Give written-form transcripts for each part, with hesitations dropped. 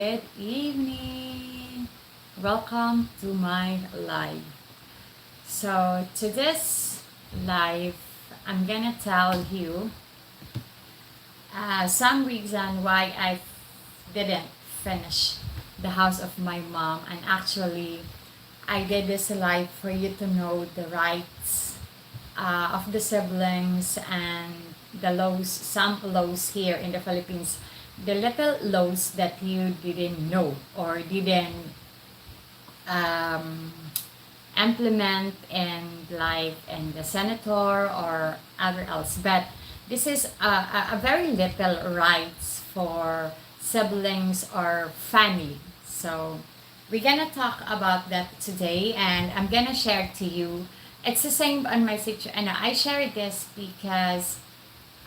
Good evening. Welcome to my live. So, to this live, I'm gonna tell you some reason why I didn't finish the house of my mom. And actually, I did this live for you to know the rights of the siblings and the laws, some laws here in the Philippines, the little laws that you didn't know or didn't um, implement in like in the senator or other else. But this is a very little rights for siblings or family. So we're gonna talk about that today, and I'm gonna share to you. It's the same on my situation. And I share this because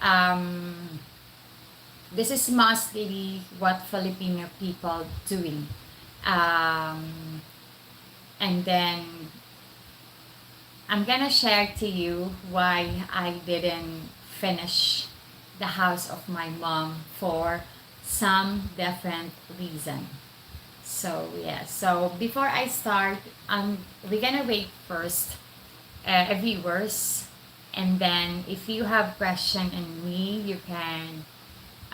um, this is mostly what Filipino people doing. Um, and then I'm gonna share to you why I didn't finish the house of my mom for some different reason. So yeah, so before I start, we're gonna wait first, viewers, and then if you have question in me, you can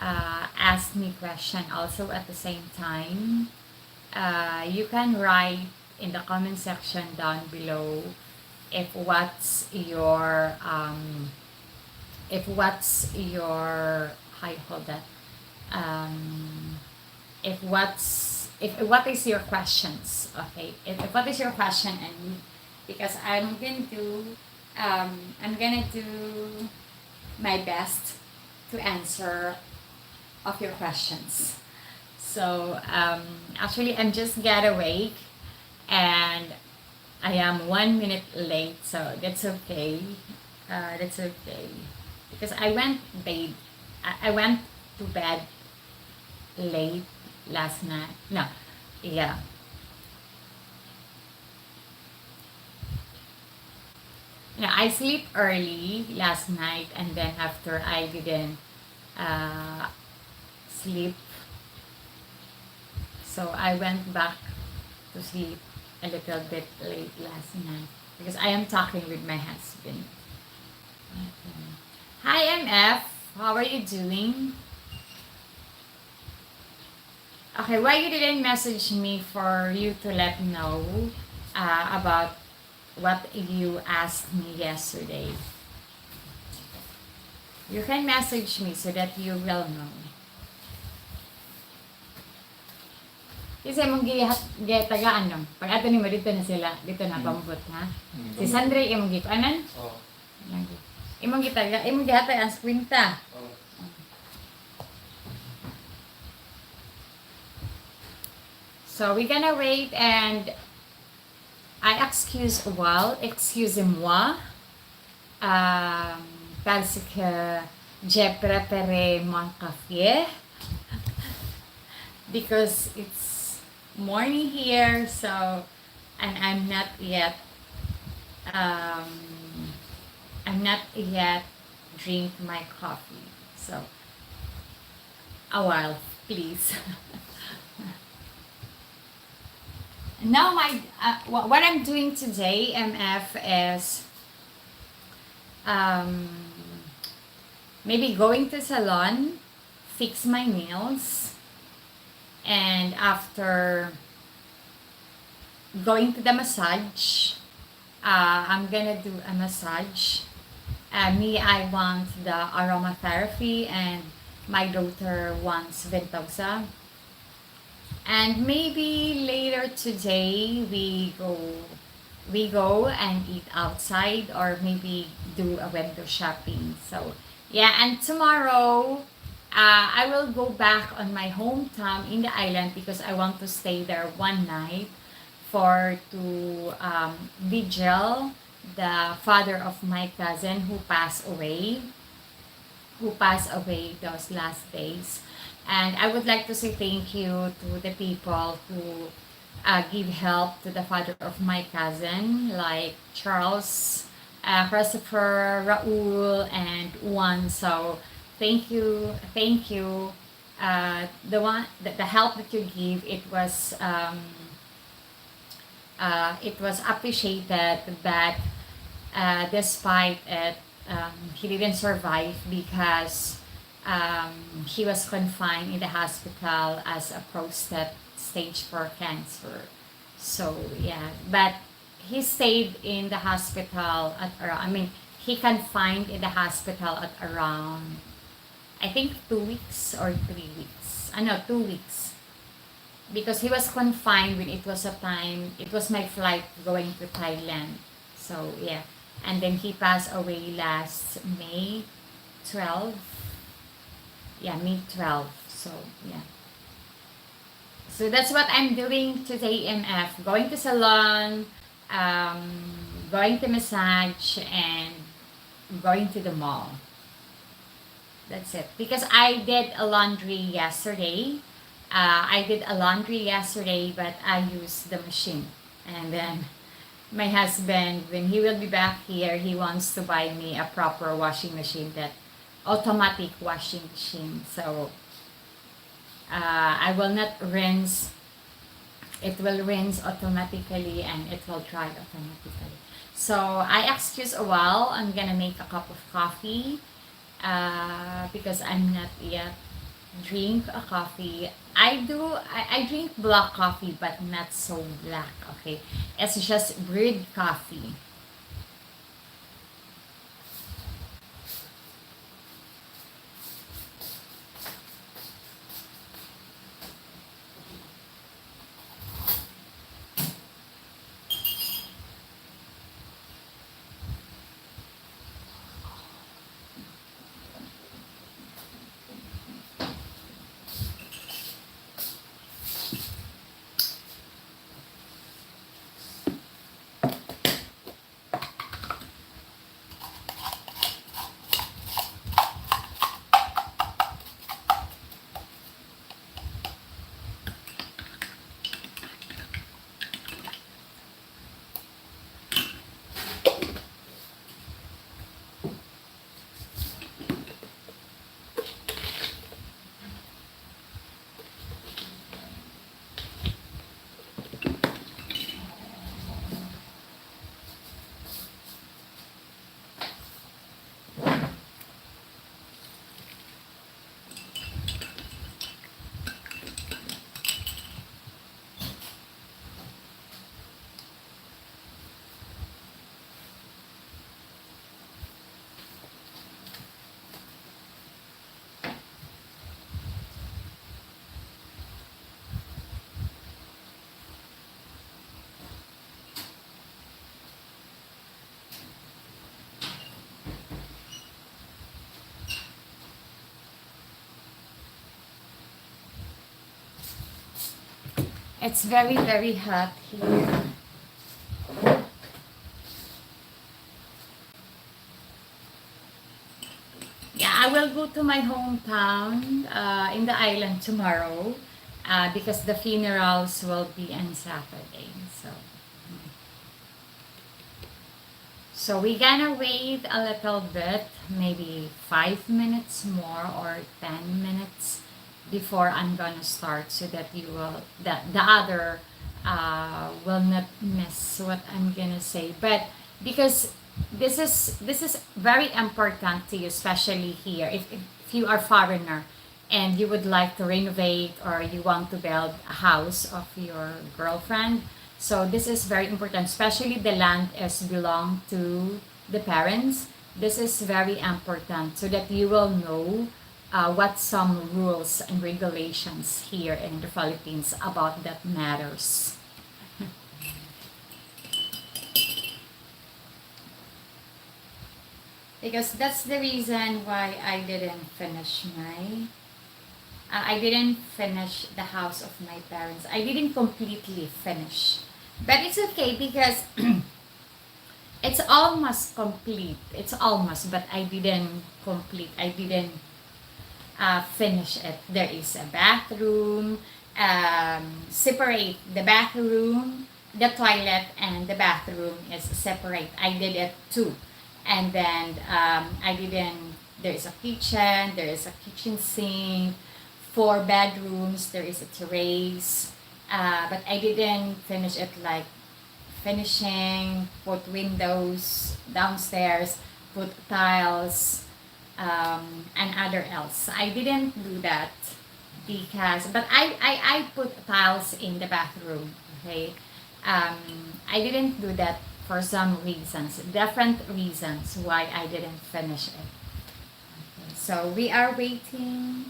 ask me question also at the same time. You can write in the comment section down below if what's your how you call that, um, if what is your questions, okay, if what is your question, and because I'm gonna do my best to answer of your questions. So actually, I'm just got awake, and I am 1 minute late, so that's okay. That's okay because I went to bed late last night. No, yeah. Yeah, I sleep early last night, and then after I didn't uh, sleep, so I went back to sleep a little bit late last night because I am talking with my husband. Okay. Hi, MF. How are you doing? Okay, why you didn't message me for you to let me know about what you asked me yesterday? You can message me so that you will know. Kasi mong tagaan no. Pag ato ni mo dito na sila, dito na pambot ha. Si Sandre imong gikuanan? Oo. Imong gitaga, imong gihatay ang kwinta. Oo. So we're gonna wait, and I excusez-moi, um, parce que j'ai préparé mon café because it's morning here, so, and um, I'm not yet drink my coffee, so a while please. Now what I'm doing today, MF, is um, maybe going to salon, fix my nails, and after going to the massage, I'm gonna do a massage. I want the aromatherapy, and my daughter wants ventosa. And maybe later today we go and eat outside, or maybe do a window shopping. So yeah, and tomorrow I will go back on my hometown in the island because I want to stay there one night for to vigil the father of my cousin who passed away those last days. And I would like to say thank you to the people who give help to the father of my cousin, like Charles, Christopher, Raul, and Juan. So thank you the help that you give, it was appreciated, but despite it, he didn't survive because he was confined in the hospital as a prostate stage 4 cancer. So yeah, but he stayed in the hospital at around, I mean, he confined in the hospital at around, I think 2 weeks or 3 weeks. I know 2 weeks, because he was confined when it was a time. It was my flight going to Thailand. So yeah, and then he passed away last May 12. Yeah, May 12. So yeah. So that's what I'm doing today, MF. Going to salon, um, going to massage, and going to the mall. That's it. Because I did a laundry yesterday. I did a laundry yesterday, but I used the machine. And then my husband, when he will be back here, he wants to buy me a proper washing machine, that automatic washing machine. So I will not rinse. It will rinse automatically and it will dry automatically. So I excuse a while. I'm gonna make a cup of coffee because I'm not yet drink a coffee. I drink black coffee, but not so black. Okay, it's just brewed coffee. It's very, very hot here. Yeah, I will go to my hometown in the island tomorrow because the funerals will be on Saturday. So we're gonna wait a little bit, maybe 5 minutes more or 10 minutes before I'm gonna start, so that the other will not miss what I'm gonna say. But because this is very important to you, especially here, if you are foreigner and you would like to renovate or you want to build a house of your girlfriend. So this is very important, especially the land is belong to the parents. This is very important so that you will know what some rules and regulations here in the Philippines about that matters. Because that's the reason why I didn't finish the house of my parents. I didn't completely finish. But it's okay because it's almost complete. It's almost, but I didn't complete. I didn't finish it. There is a bathroom, separate the bathroom, the toilet, and the bathroom is separate. I did it too. And then I didn't, there is a kitchen, there is a kitchen sink, four bedrooms. There is a terrace, but I didn't finish it like finishing, put windows downstairs, put tiles, and other else. I didn't do that because, but I put tiles in the bathroom, okay? I didn't do that for some reasons, different reasons why I didn't finish it. Okay, so we are waiting.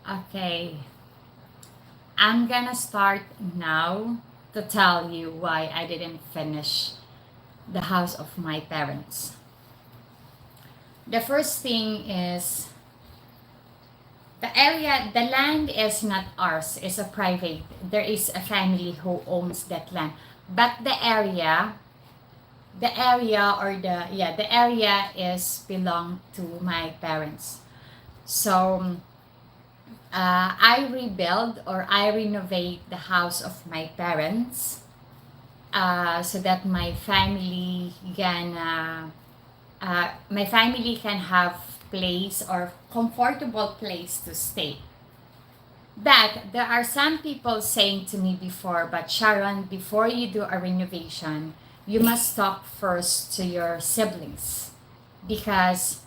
Okay, I'm gonna start now to tell you why I didn't finish the house of my parents. The first thing is the land is not ours, it's a private. There is a family who owns that land. But the area is belong to my parents. So I rebuild or I renovate the house of my parents so that my family can have place or comfortable place to stay. But there are some people saying to me before, but Sharon, before you do a renovation, you must talk first to your siblings because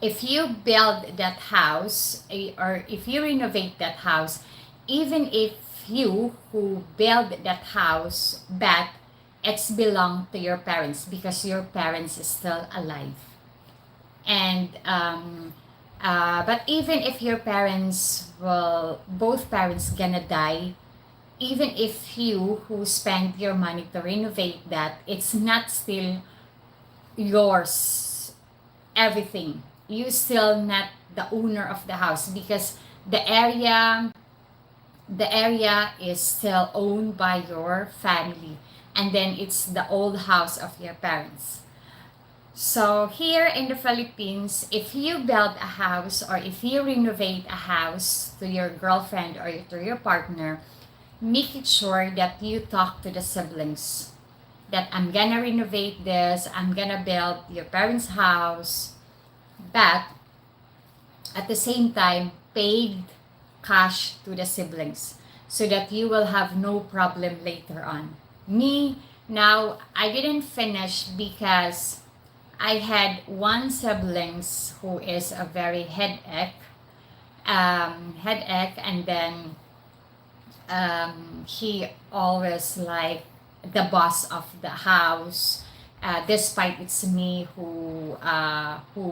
if you build that house or if you renovate that house, even if you who build that house, but it's belong to your parents because your parents is still alive. And but even if your parents will, both parents gonna die, even if you who spend your money to renovate that, it's not still yours, everything. You still not the owner of the house because the area the area is still owned by your family, and then it's the old house of your parents. So here in the Philippines, if you build a house or if you renovate a house to your girlfriend or to your partner, make it sure that you talk to the siblings. that I'm gonna renovate this, I'm gonna build your parents' house, but at the same time, paid cash to the siblings so that you will have no problem later on. Me, now, I didn't finish because I had one siblings who is a very headache, and then he always like the boss of the house, despite it's me who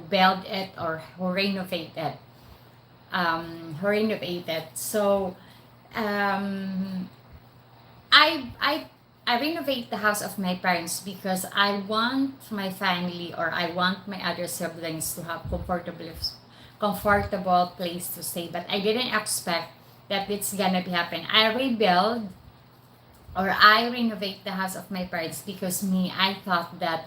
built it or who renovated. So um, I I I renovate the house of my parents because I want my family, or I want my other siblings to have comfortable place to stay. But I didn't expect that it's gonna be happen. I renovate the house of my parents because me, I thought that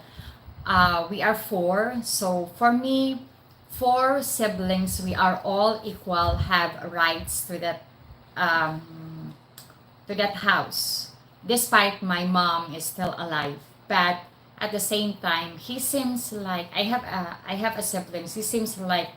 we are four. So for me, four siblings, we are all equal, have rights um, to that house. Despite my mom is still alive, but at the same time, he seems like I have a siblings. He seems like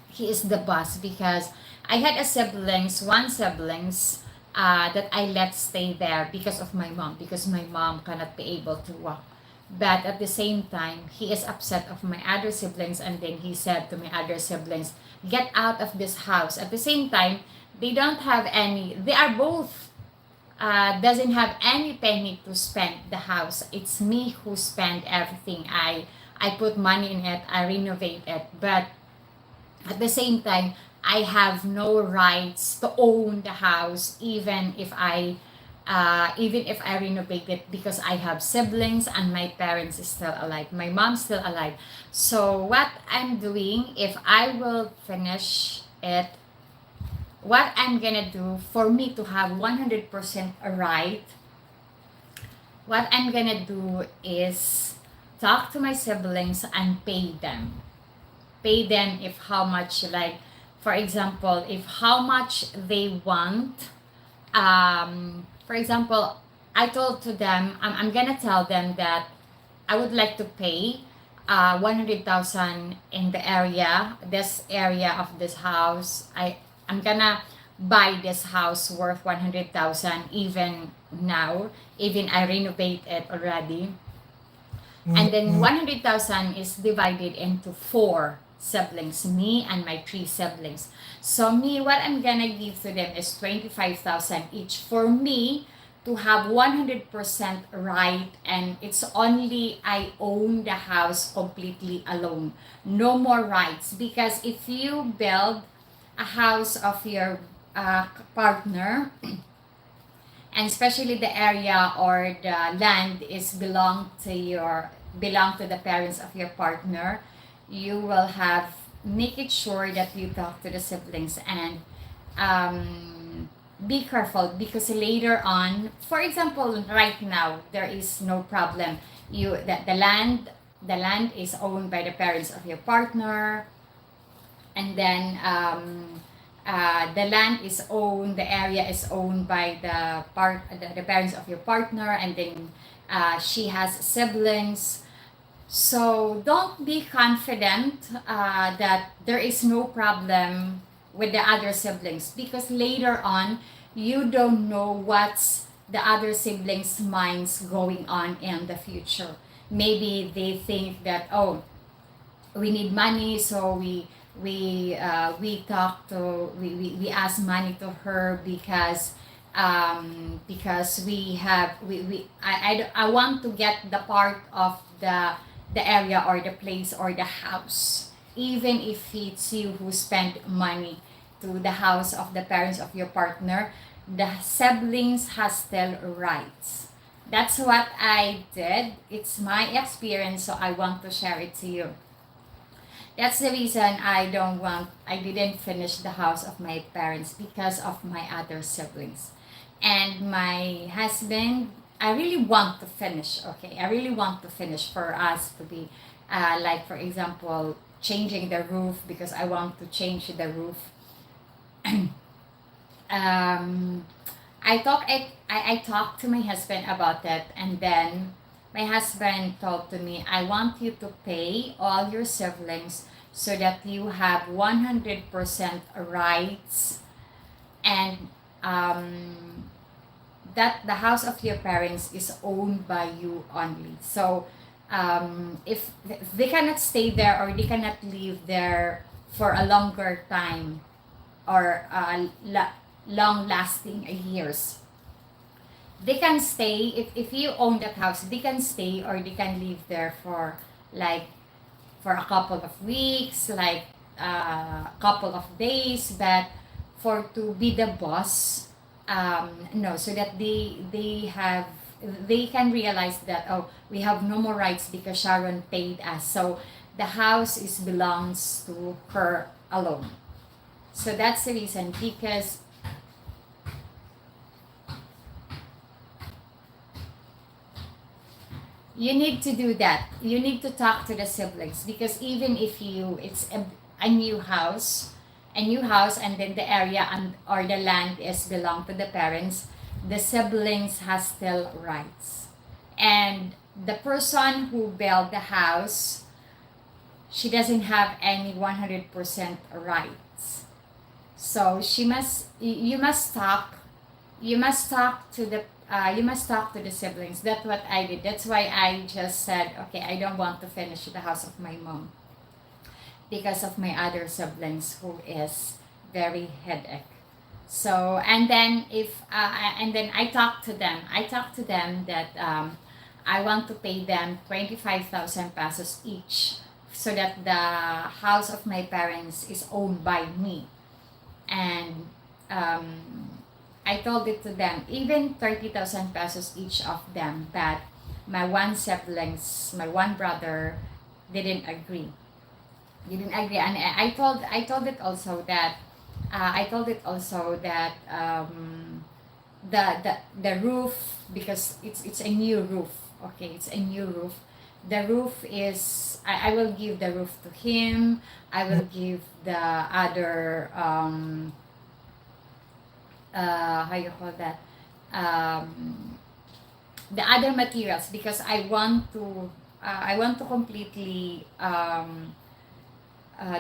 he is the boss because I had one siblings that I let stay there because of my mom, because my mom cannot be able to walk. But at the same time, he is upset of my other siblings, and then he said to my other siblings, "Get out of this house." At the same time, they don't have any. They are both doesn't have any penny to spend the house. It's me who spend everything. I put money in it. I renovate it, but at the same time, I have no rights to own the house, even if I renovate it, because I have siblings and my parents is still alive. My mom's still alive. So what I'm doing, if I will finish it, what I'm gonna do for me to have 100% right, what I'm gonna do is talk to my siblings and pay them if how much, like for example, if how much they want. For example, I told to them, I'm gonna tell them that I would like to pay 100,000 in the this area of this house. I'm gonna buy this house worth 100,000, even now, even I renovate it already. And then 100,000 is divided into four siblings, me and my three siblings. So me, what I'm gonna give to them is 25,000 each for me to have 100% right, and it's only I own the house completely alone. No more rights, because if you build a house of your partner, and especially the area or the land is belong to the parents of your partner, you will have make it sure that you talk to the siblings, and be careful, because later on, for example, right now there is no problem. The land is owned by the parents of your partner, and then the land is owned, the area is owned by the parents of your partner, and then she has siblings. So don't be confident that there is no problem with the other siblings, because later on you don't know what's the other siblings' minds going on in the future. Maybe they think that, oh, we need money, so we ask money to her because I want to get the part of the area or the place or the house, even if it's you who spend money to the house of the parents of your partner. The siblings has still rights. That's what I did. It's my experience, so I want to share it to you. That's the reason I didn't finish the house of my parents, because of my other siblings. And my husband, I really want to finish, okay? I really want to finish for us to be, like, for example, changing the roof, because I want to change the roof. um, I talked to my husband about that, and then my husband told to me, I want you to pay all your siblings so that you have 100% rights, and um, that the house of your parents is owned by you only. So if they cannot stay there or they cannot live there for a longer time or long lasting years, they can stay. If you own that house, they can stay or they can live there for like for a couple of weeks, like a couple of days, but for to be the boss, no, so that they can realize that, oh, we have no more rights because Sharon paid us, so the house is belongs to her alone. So that's the reason, because you need to do that. You need to talk to the siblings, because even if you it's a new house, and then the area and or the land is belong to the parents, the siblings has still rights. And the person who built the house, she doesn't have any 100% rights. So you must talk, you must talk to the siblings. That's what I did. That's why I just said, okay, I don't want to finish the house of my mom because of my other siblings who is very headache. So and then I talked to them. I talked to them that I want to pay them 25,000 pesos each, so that the house of my parents is owned by me. And I told it to them, even 30,000 pesos each of them, but my one brother didn't agree. And I told it also that the roof, because it's a new roof. Okay, it's a new roof. The roof is, I will give the roof to him. I will give the other how you call that, the other materials, because I want to completely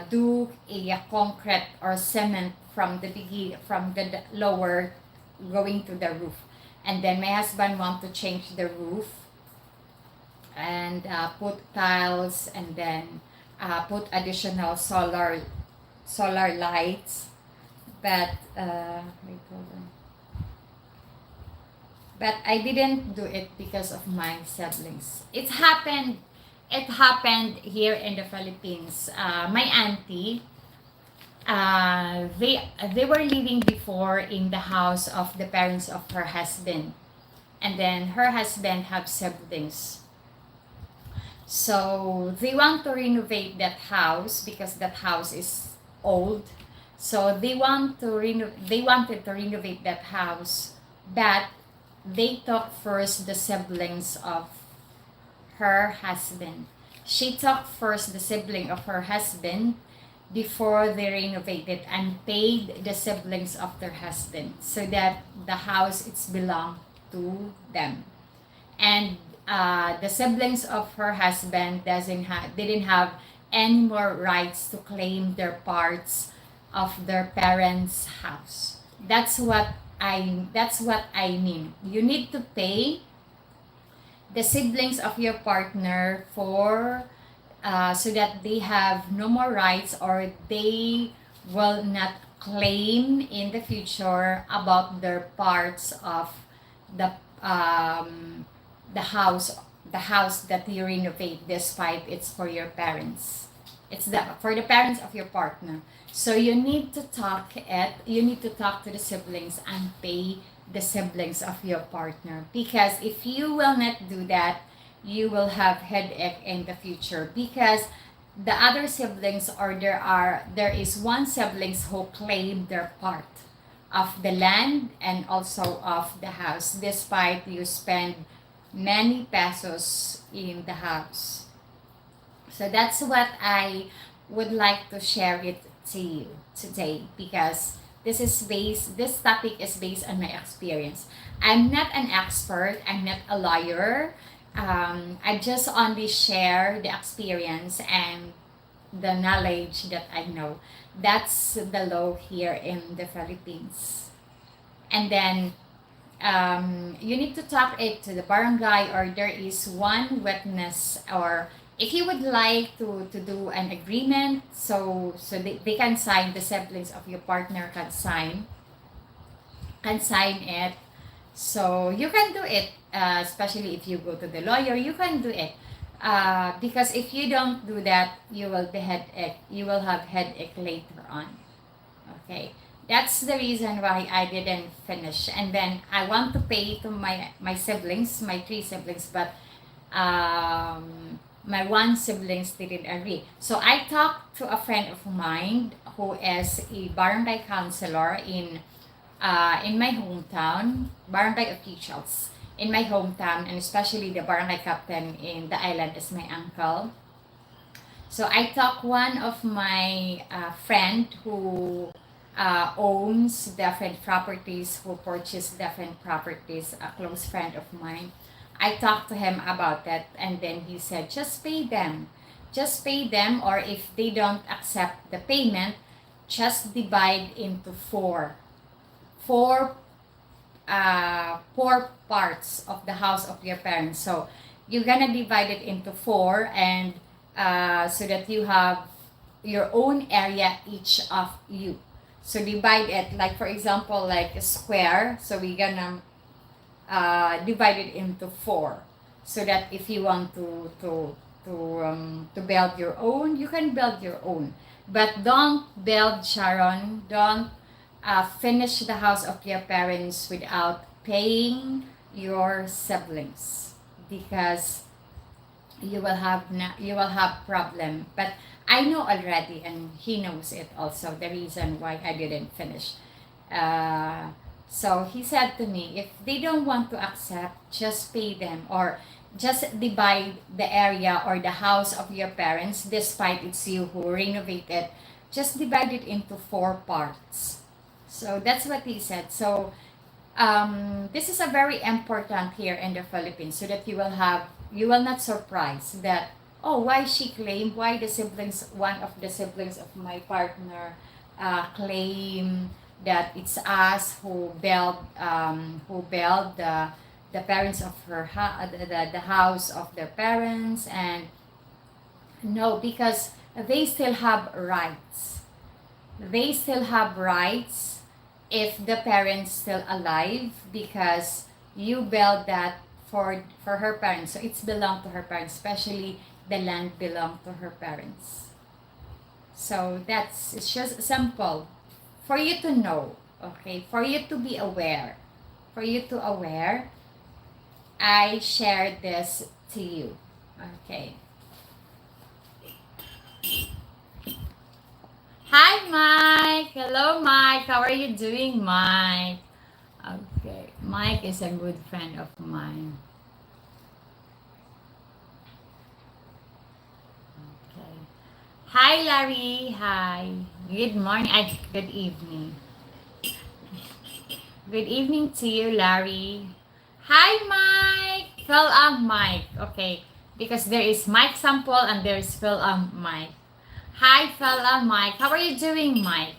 do a concrete or cement from the lower going to the roof. And then my husband want to change the roof and put tiles, and then put additional solar lights. But wait, hold on. But I didn't do it because of my siblings. It happened here in the Philippines. My auntie, they were living before in the house of the parents of her husband, and then her husband have siblings. So they want to renovate that house because that house is old. So they wanted to renovate that house, but they took first the siblings of her husband. She took first the sibling of her husband before they renovated, and paid the siblings of their husband, so that the house it's belong to them. And the siblings of her husband didn't have any more rights to claim their parts of their parents' house. That's what I mean. You need to pay the siblings of your partner for so that they have no more rights, or they will not claim in the future about their parts of the um, the house that you renovate, despite it's for your parents. It's for the parents of your partner. So you need to talk to the siblings and pay the siblings of your partner, because if you will not do that, you will have headache in the future, because the other siblings, or there is one siblings who claim their part of the land and also of the house, despite you spend many pesos in the house. So that's what I would like to share it to you today, because this topic is based on my experience. I'm not an expert, I'm not a lawyer, I just only share the experience and the knowledge that I know. That's the law here in the Philippines. And then you need to talk it to the barangay, or there is one witness, or if you would like to do an agreement, so they can sign, the siblings of your partner can sign it. So you can do it, especially if you go to the lawyer, you can do it. Because if you don't do that, you will have headache later on. Okay, that's the reason why I didn't finish. And then I want to pay to my siblings, my three siblings, but my one siblings didn't agree. So I talked to a friend of mine who is a barangay counselor in my hometown, barangay officials in my hometown, and especially the barangay captain in the island is my uncle. So I talked one of my friend who owns different properties, who purchased different properties, a close friend of mine. I talked to him about that, and then he said, just pay them. Just pay them, or if they don't accept the payment, just divide into four parts of the house of your parents. So you're gonna divide it into four, and so that you have your own area, each of you. So divide it, like for example, like a square. So we're gonna divide it into four, so that if you want to build your own, you can build your own. But don't build, Sharon. Don't finish the house of your parents without paying your siblings, because you will have problem. But I know already, and he knows it also, the reason why I didn't finish. uh, so he said to me, if they don't want to accept, just pay them, or just divide the area or the house of your parents, despite it's you who renovated, just divide it into four parts. So that's what he said. So this is a very important here in the Philippines, so that you will not surprise that, oh, why she claimed, why the siblings, one of the siblings of my partner claim that it's us who built the parents of the house of their parents. And no, because they still have rights. They still have rights if the parents still alive, because you build that for her parents, so it's belong to her parents, especially the land belong to her parents. So that's, it's just simple for you to know. Okay, for you to be aware, I shared this to you. Okay. Hi, Mike. Hello, Mike. How are you doing, Mike? Okay. Mike is a good friend of mine. Okay. Hi, Larry. Hi. Good morning. Good evening. Good evening to you, Larry. Hi, Mike. Phil Mike. Okay. Because there is Mike Sample and there is Phil Mike. Hi, Phil Mike. How are you doing, Mike?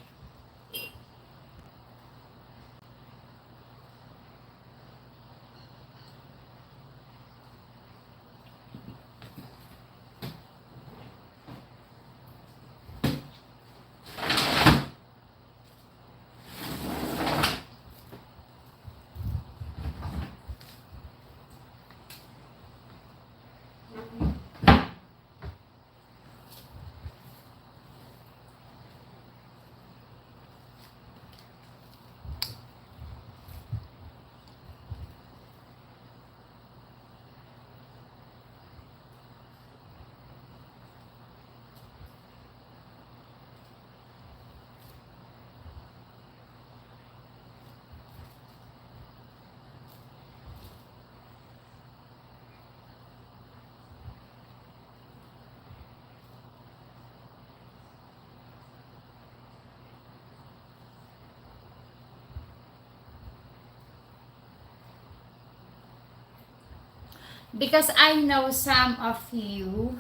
because I know some of you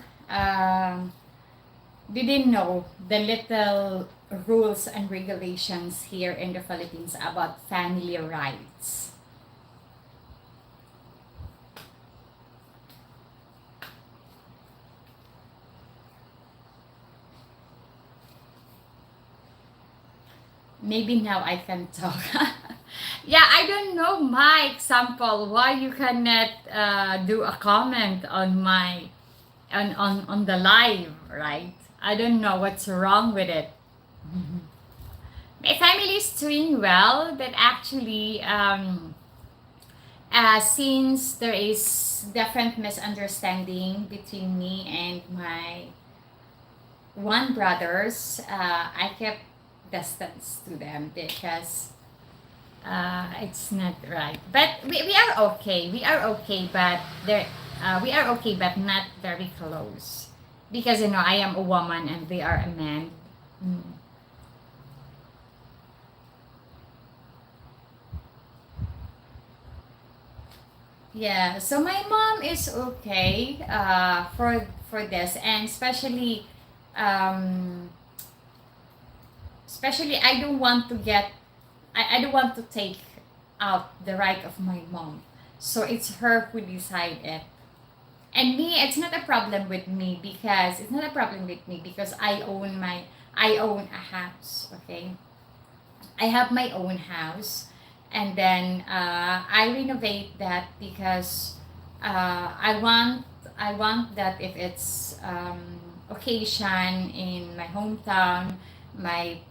didn't know the little rules and regulations here in the Philippines about family rights. Maybe now I can talk. Yeah, I don't know my example why you cannot do a comment on my on the live, right? I don't know what's wrong with it. My family is doing well, but actually, since there is different misunderstanding between me and my one brothers, I kept distance to them because it's not right. But we are okay. We are okay, but we are okay, but not very close. Because I am a woman and they are a man. Mm. Yeah, so my mom is okay for this, and um especially I don't want to take out the right of my mom. So it's her who decided. And me, it's not a problem with me because I own a house, okay? I have my own house, and then I renovate that because I want that if it's occasion in my hometown, my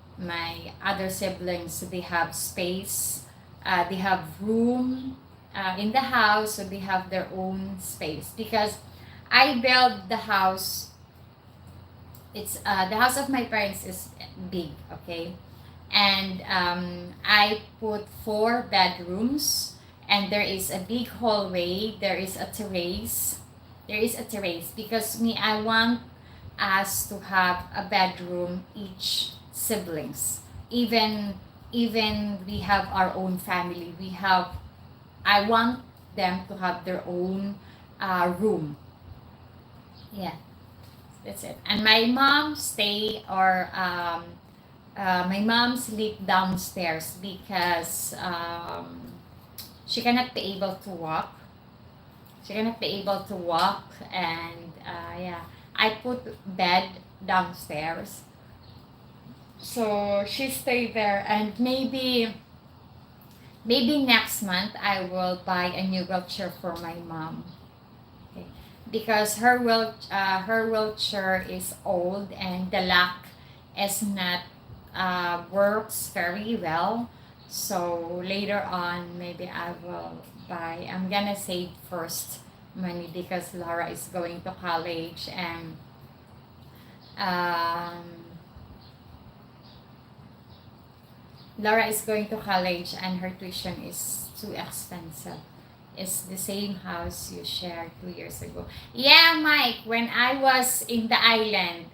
other siblings, they have space, they have room in the house, so they have their own space because I built the house. It's the house of my parents is big, okay, and I put 4 bedrooms, and there is a big hallway. There is a terrace because me, I want us to have a bedroom each siblings. Even we have our own family. I want them to have their own room. Yeah, that's it. And my mom sleep downstairs because she cannot be able to walk. She cannot be able to walk, and yeah, I put bed downstairs, so she stayed there. And maybe next month I will buy a new wheelchair for my mom. Okay. Because her wheelchair is old and the lock is not works very well. So later on, maybe I will buy. I'm gonna save first money because Laura is going to college, and um, Laura is going to college and her tuition is too expensive. It's the same house you shared 2 years ago. Yeah, Mike, when I was in the island,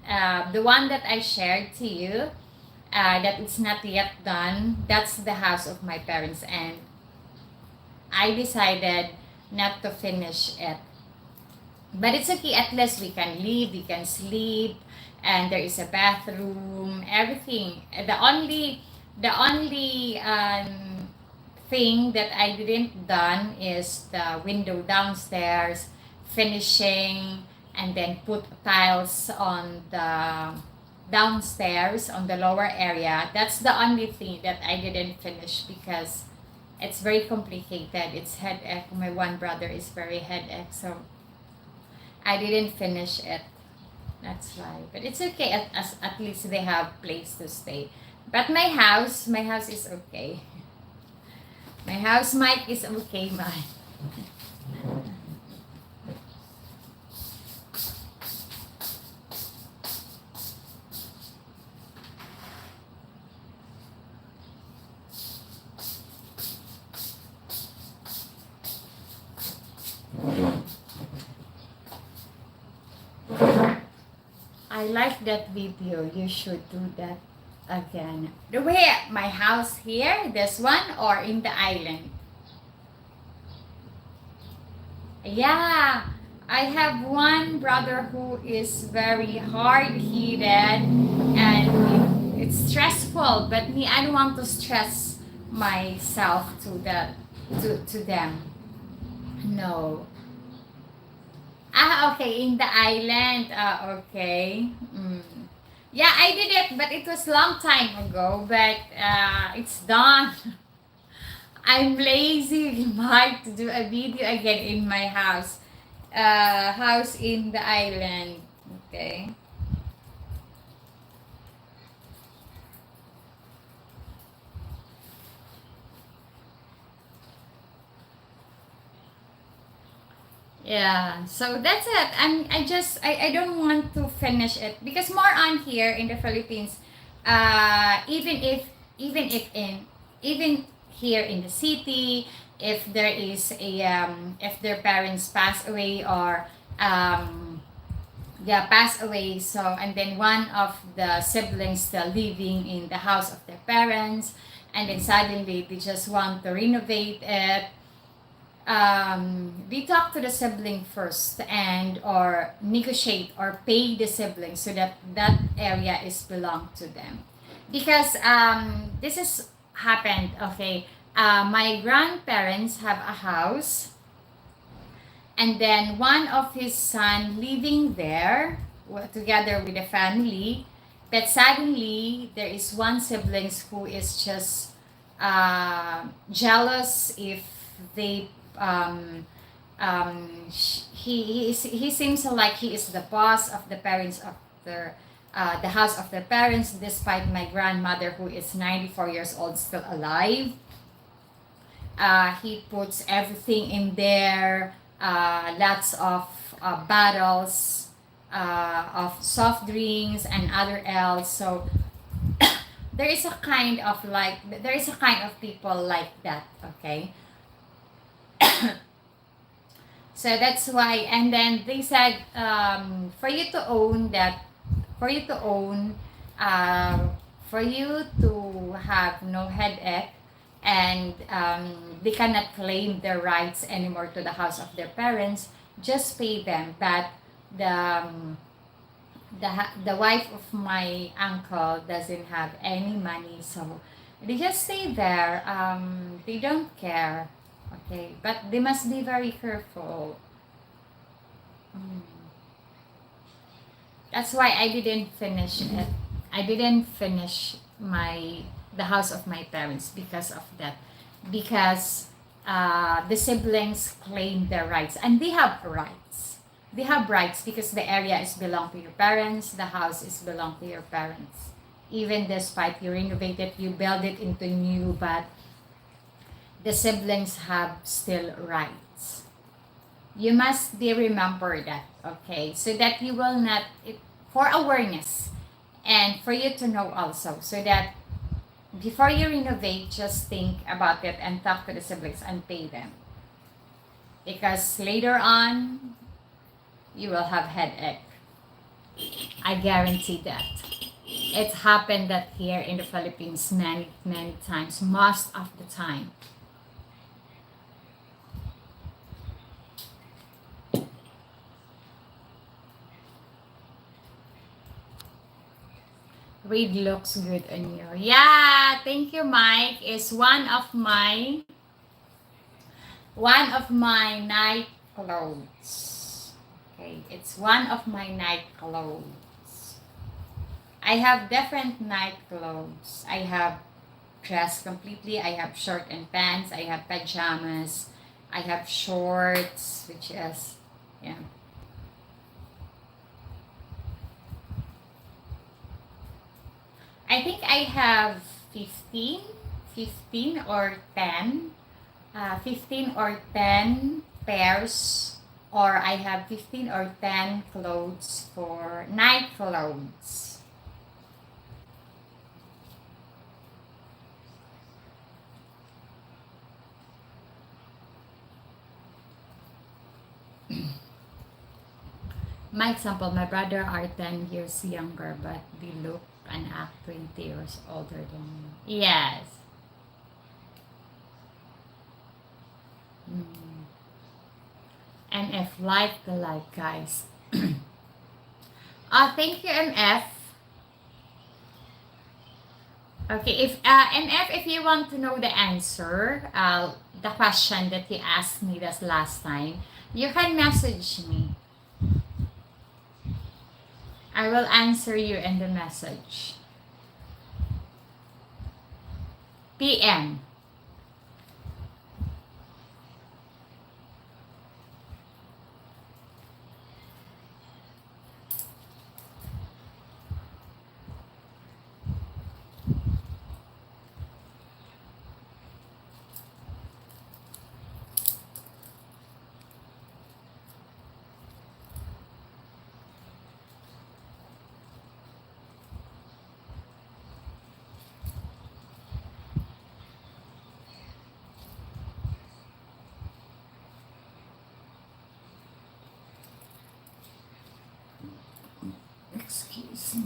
the one that I shared to you, that it's not yet done, that's the house of my parents, and I decided not to finish it. But it's okay, at least we can live, we can sleep, and there is a bathroom, everything. The only thing that I didn't done is the window downstairs, finishing, and then put tiles on the downstairs on the lower area. That's the only thing that I didn't finish because it's very complicated. It's headache. My one brother is very headache, so I didn't finish it. That's why. But it's okay. At least they have place to stay. But my house is okay. My house, Mike, is okay, Mike. I like that video. You should do that again. The way my house here, this one, or in the island? Yeah, I have one brother who is very hard-headed and it's stressful. But me, I don't want to stress myself to them. No. Ah, okay, in the island. Okay. Mm. Yeah, I did it, but it was long time ago. But it's done. I'm lazy, Mark, to do a video again in my house. House in the island. Okay. Yeah, so that's it. I don't want to finish it because more on here in the Philippines, even even here in the city, if there is a if their parents pass away or um yeah pass away, so and then one of the siblings still living in the house of their parents, and then suddenly they just want to renovate it. We talk to the sibling first and or negotiate or pay the sibling so that that area is belong to them, because this is happened. Okay, my grandparents have a house, and then one of his son living there together with the family, but suddenly there is one siblings who is just jealous if they he seems like he is the boss of the parents of the house of their parents, despite my grandmother who is 94 years old still alive. He puts everything in there, lots of bottles of soft drinks and other else. So there is a kind of like there is a kind of people like that. Okay, so that's why, and then they said, for you to own that, for you to own, for you to have no headache, and they cannot claim their rights anymore to the house of their parents, just pay them. But the the wife of my uncle doesn't have any money, so they just stay there. They don't care. Okay, but they must be very careful. Mm. That's why I didn't finish it. I didn't finish my the house of my parents because of that. Because the siblings claim their rights, and they have rights. They have rights because the area is belong to your parents, the house is belong to your parents. Even despite you renovate it, you build it into new, but the siblings have still rights. You must be remember that, okay? So that you will not for awareness and for you to know also, so that before you renovate, just think about it and talk to the siblings and pay them, because later on you will have headache. I guarantee that. It's happened that here in the Philippines many times, most of the time. Read looks good on you. Yeah, thank you, Mike. Is one of my night clothes. Okay, it's one of my night clothes. I have different night clothes. I have dress completely. I have shirt and pants. I have pajamas. I have shorts, which is yeah. I think I have 15, 15 or 10, 15 or 10 pairs, or I have 15 or 10 clothes for night clothes. My example, my brother are 10 years younger, but they look and act 20 years older than me. Yes. Mm. NF, like the like, guys. Thank you, NF. Okay, if NF, if you want to know the answer, the question that you asked me this last time, you can message me. I will answer you in the message. PM. Excuse me.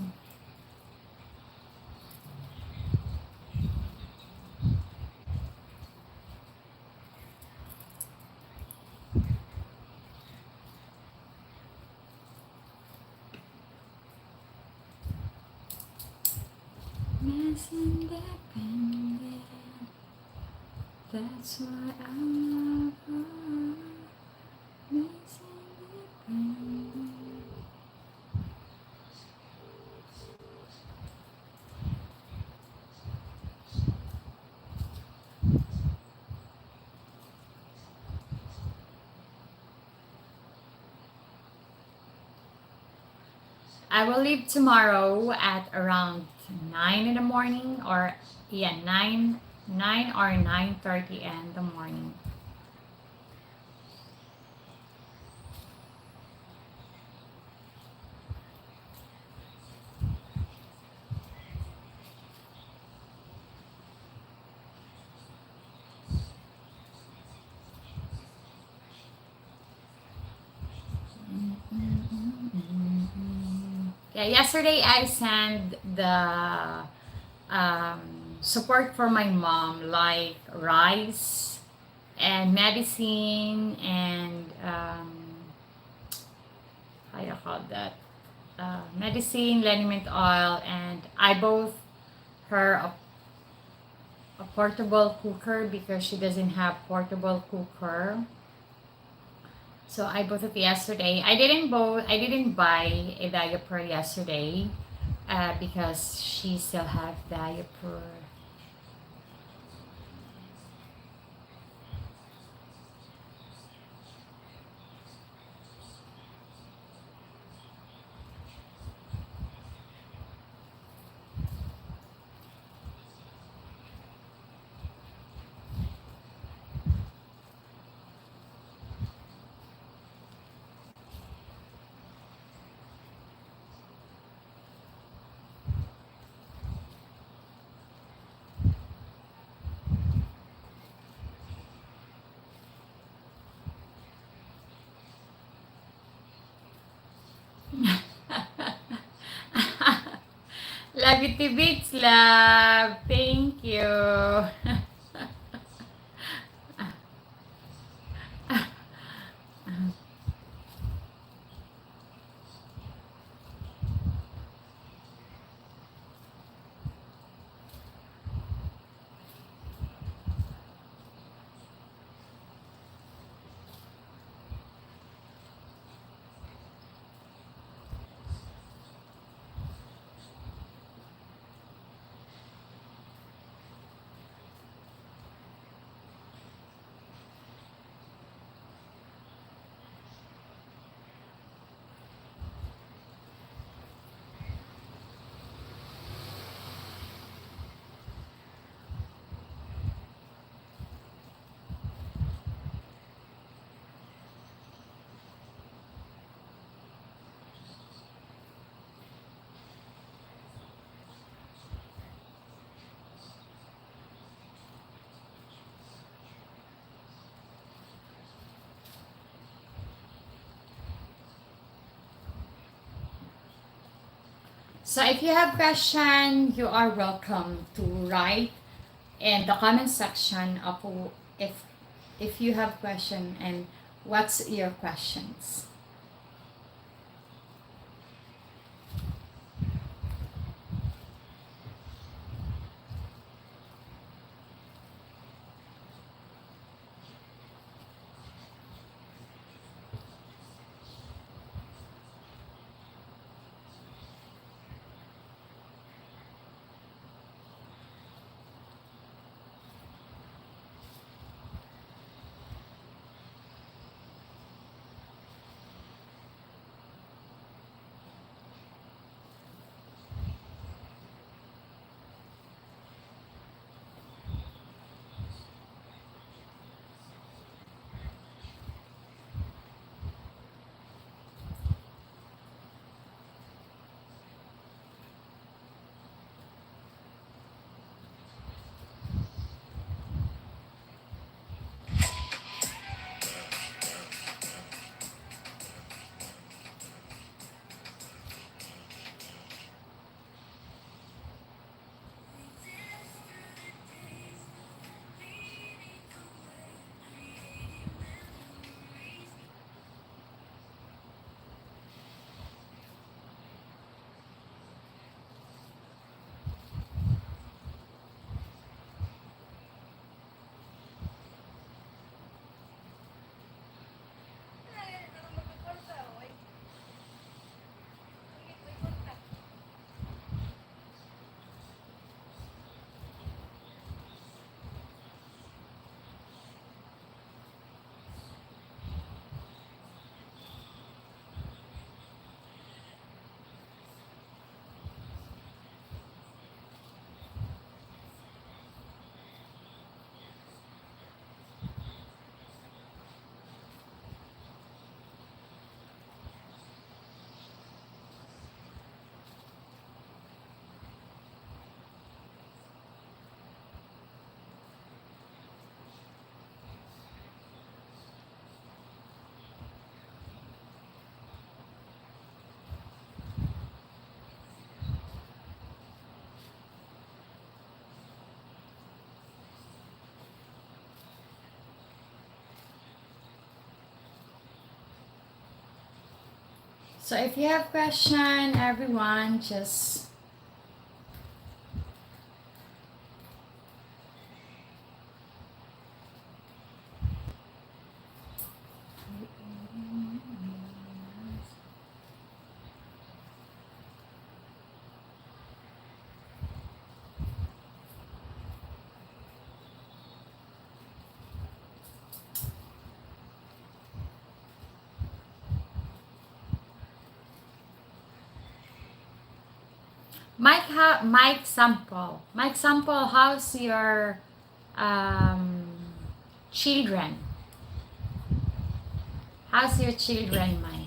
Miss Independent. That's why I love her. Miss Independent. I will leave tomorrow at around 9 in the morning, or yeah, 9 or 9:30 in the morning. Yeah, yesterday I sent the um, support for my mom, like rice and medicine and how you call that, medicine, liniment oil, and I bought her a portable cooker because she doesn't have portable cooker. So I bought it yesterday. I didn't buy a diaper yesterday because she still have diaper. Love you to bits, love. Thank you. So if you have question, you are welcome to write in the comment section of if you have question, and What's your questions? So if you have question, everyone, just Mike Sample. Mike Sample, how's your um, children? How's your children, Mike?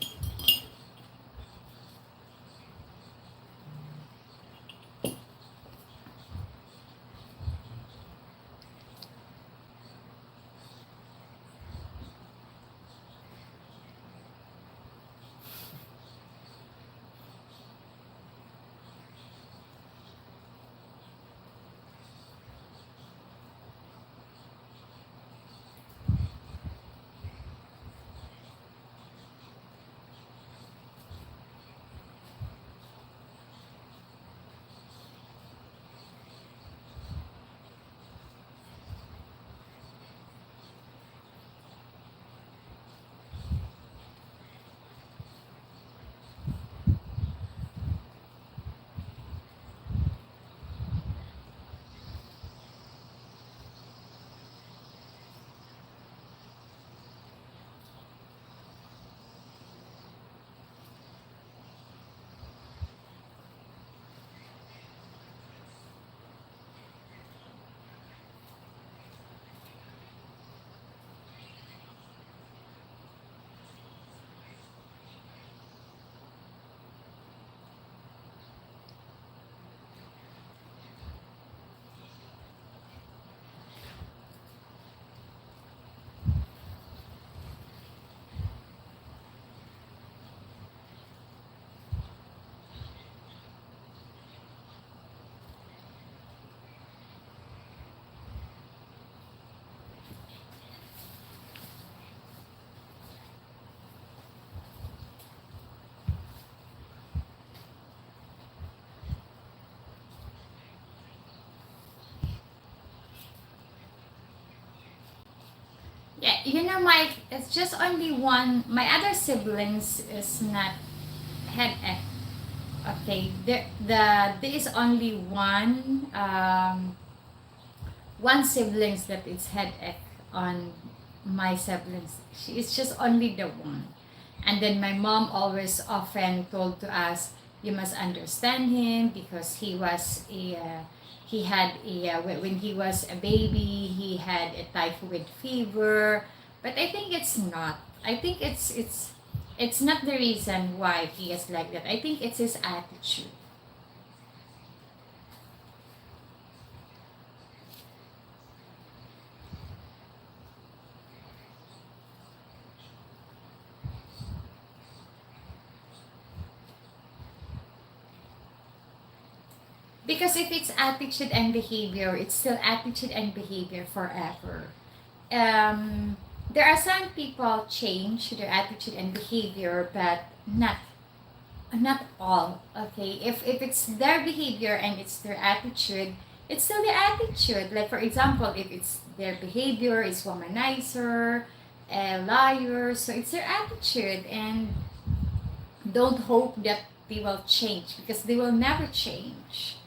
My it's just only one. My other siblings is not headache. Okay, there is only one siblings that it's headache on my siblings. She is just only the one. And then my mom always often told to us, you must understand him because he had when he was a baby, he had a typhoid fever. But I think it's not. I think it's not the reason why he is like that. I think it's his attitude. Because if it's attitude and behavior, it's still attitude and behavior forever. There are some people change their attitude and behavior, but not all. Okay, if it's their behavior and it's their attitude, it's still the attitude. Like for example, if it's their behavior is womanizer, a liar, so it's their attitude, and don't hope that they will change because they will never change.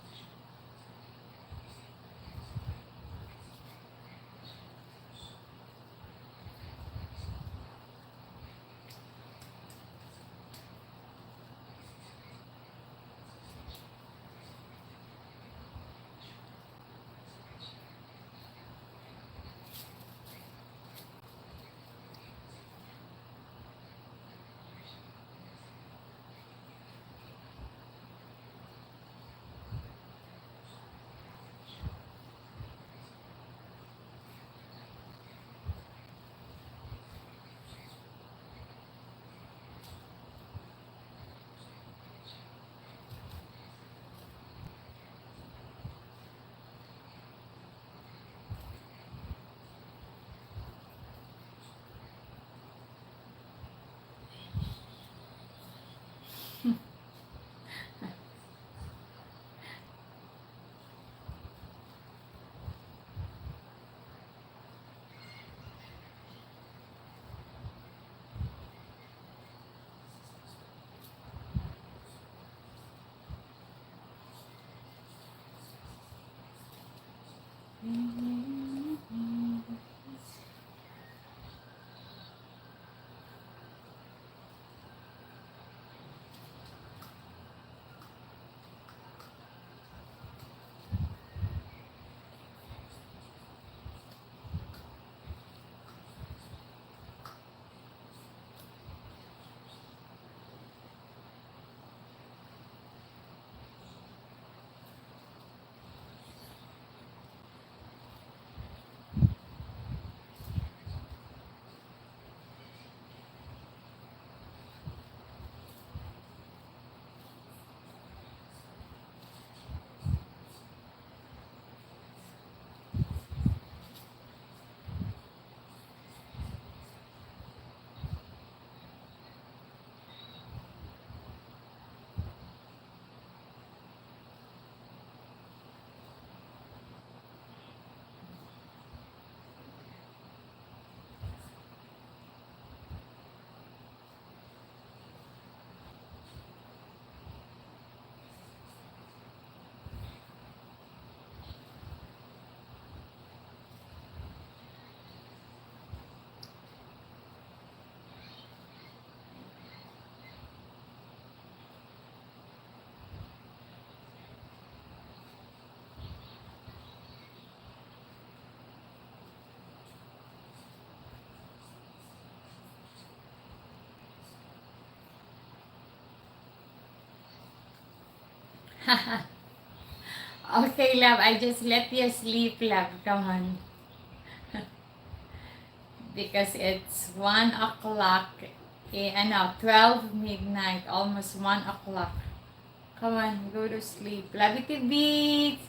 Okay, love. I just let you sleep, love. Come on. Because it's 1 o'clock. 12 midnight. Almost 1 o'clock. Come on, go to sleep. Love you to bits.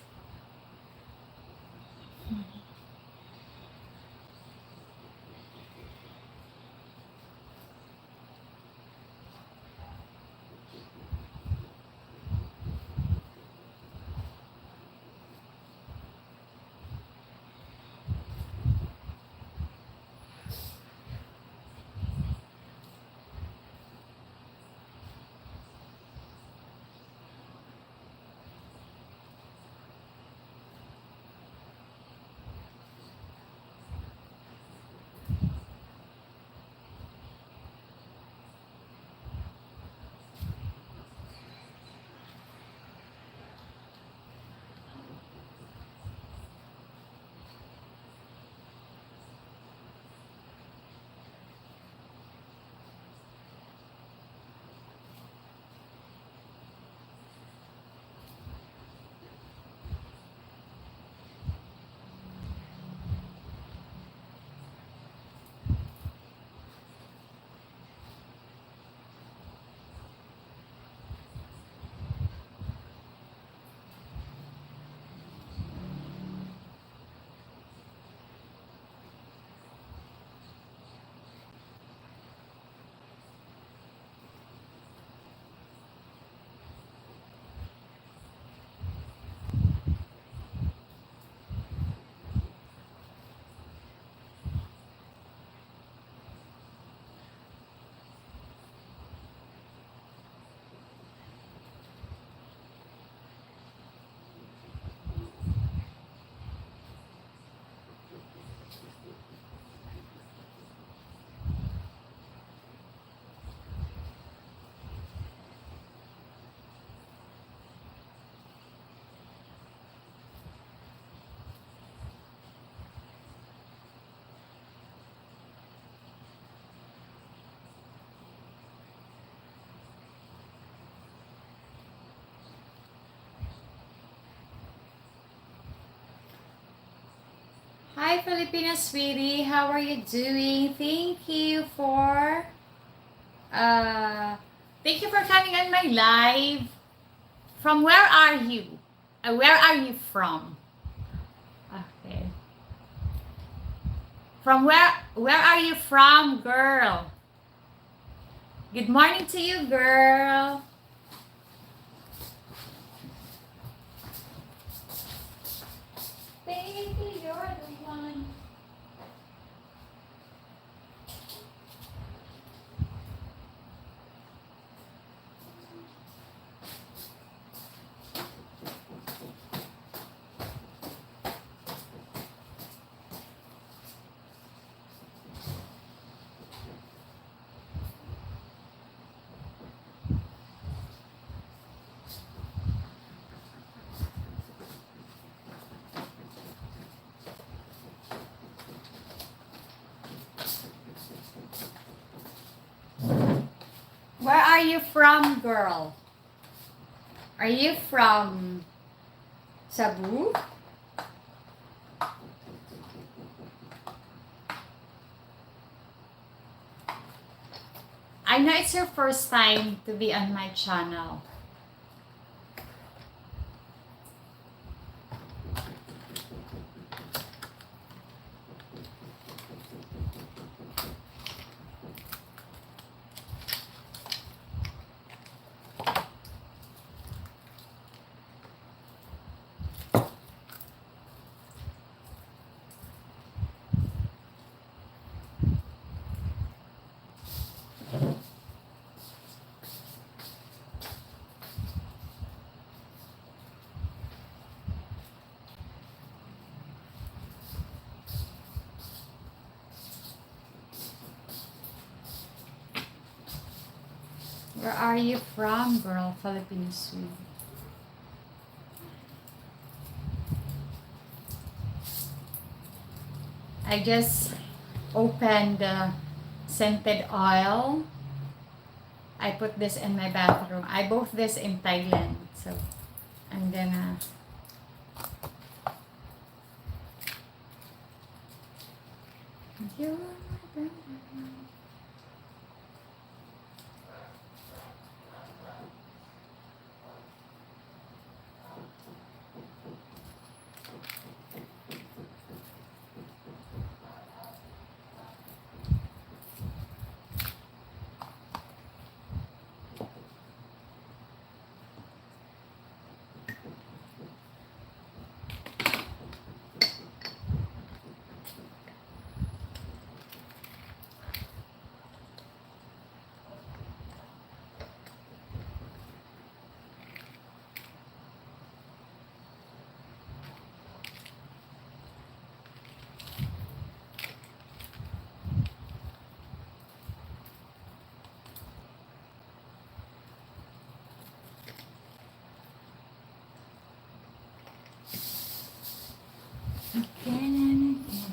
Hi, Filipina sweetie. How are you doing? Uh, thank you for coming on my live. From where are you? Where are you from? Okay. From where are you from, girl? Good morning to you, girl. Baby, you're the one. Where are you from, girl? Are you from Cebu? I know it's your first time to be on my channel. Where are you from, girl? Philippine sweet. I just opened the scented oil. I put this in my bathroom. I bought this in Thailand. So I'm gonna. You're my brother. Again and again.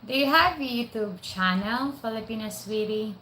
Do you have a YouTube channel, Filipina sweetie?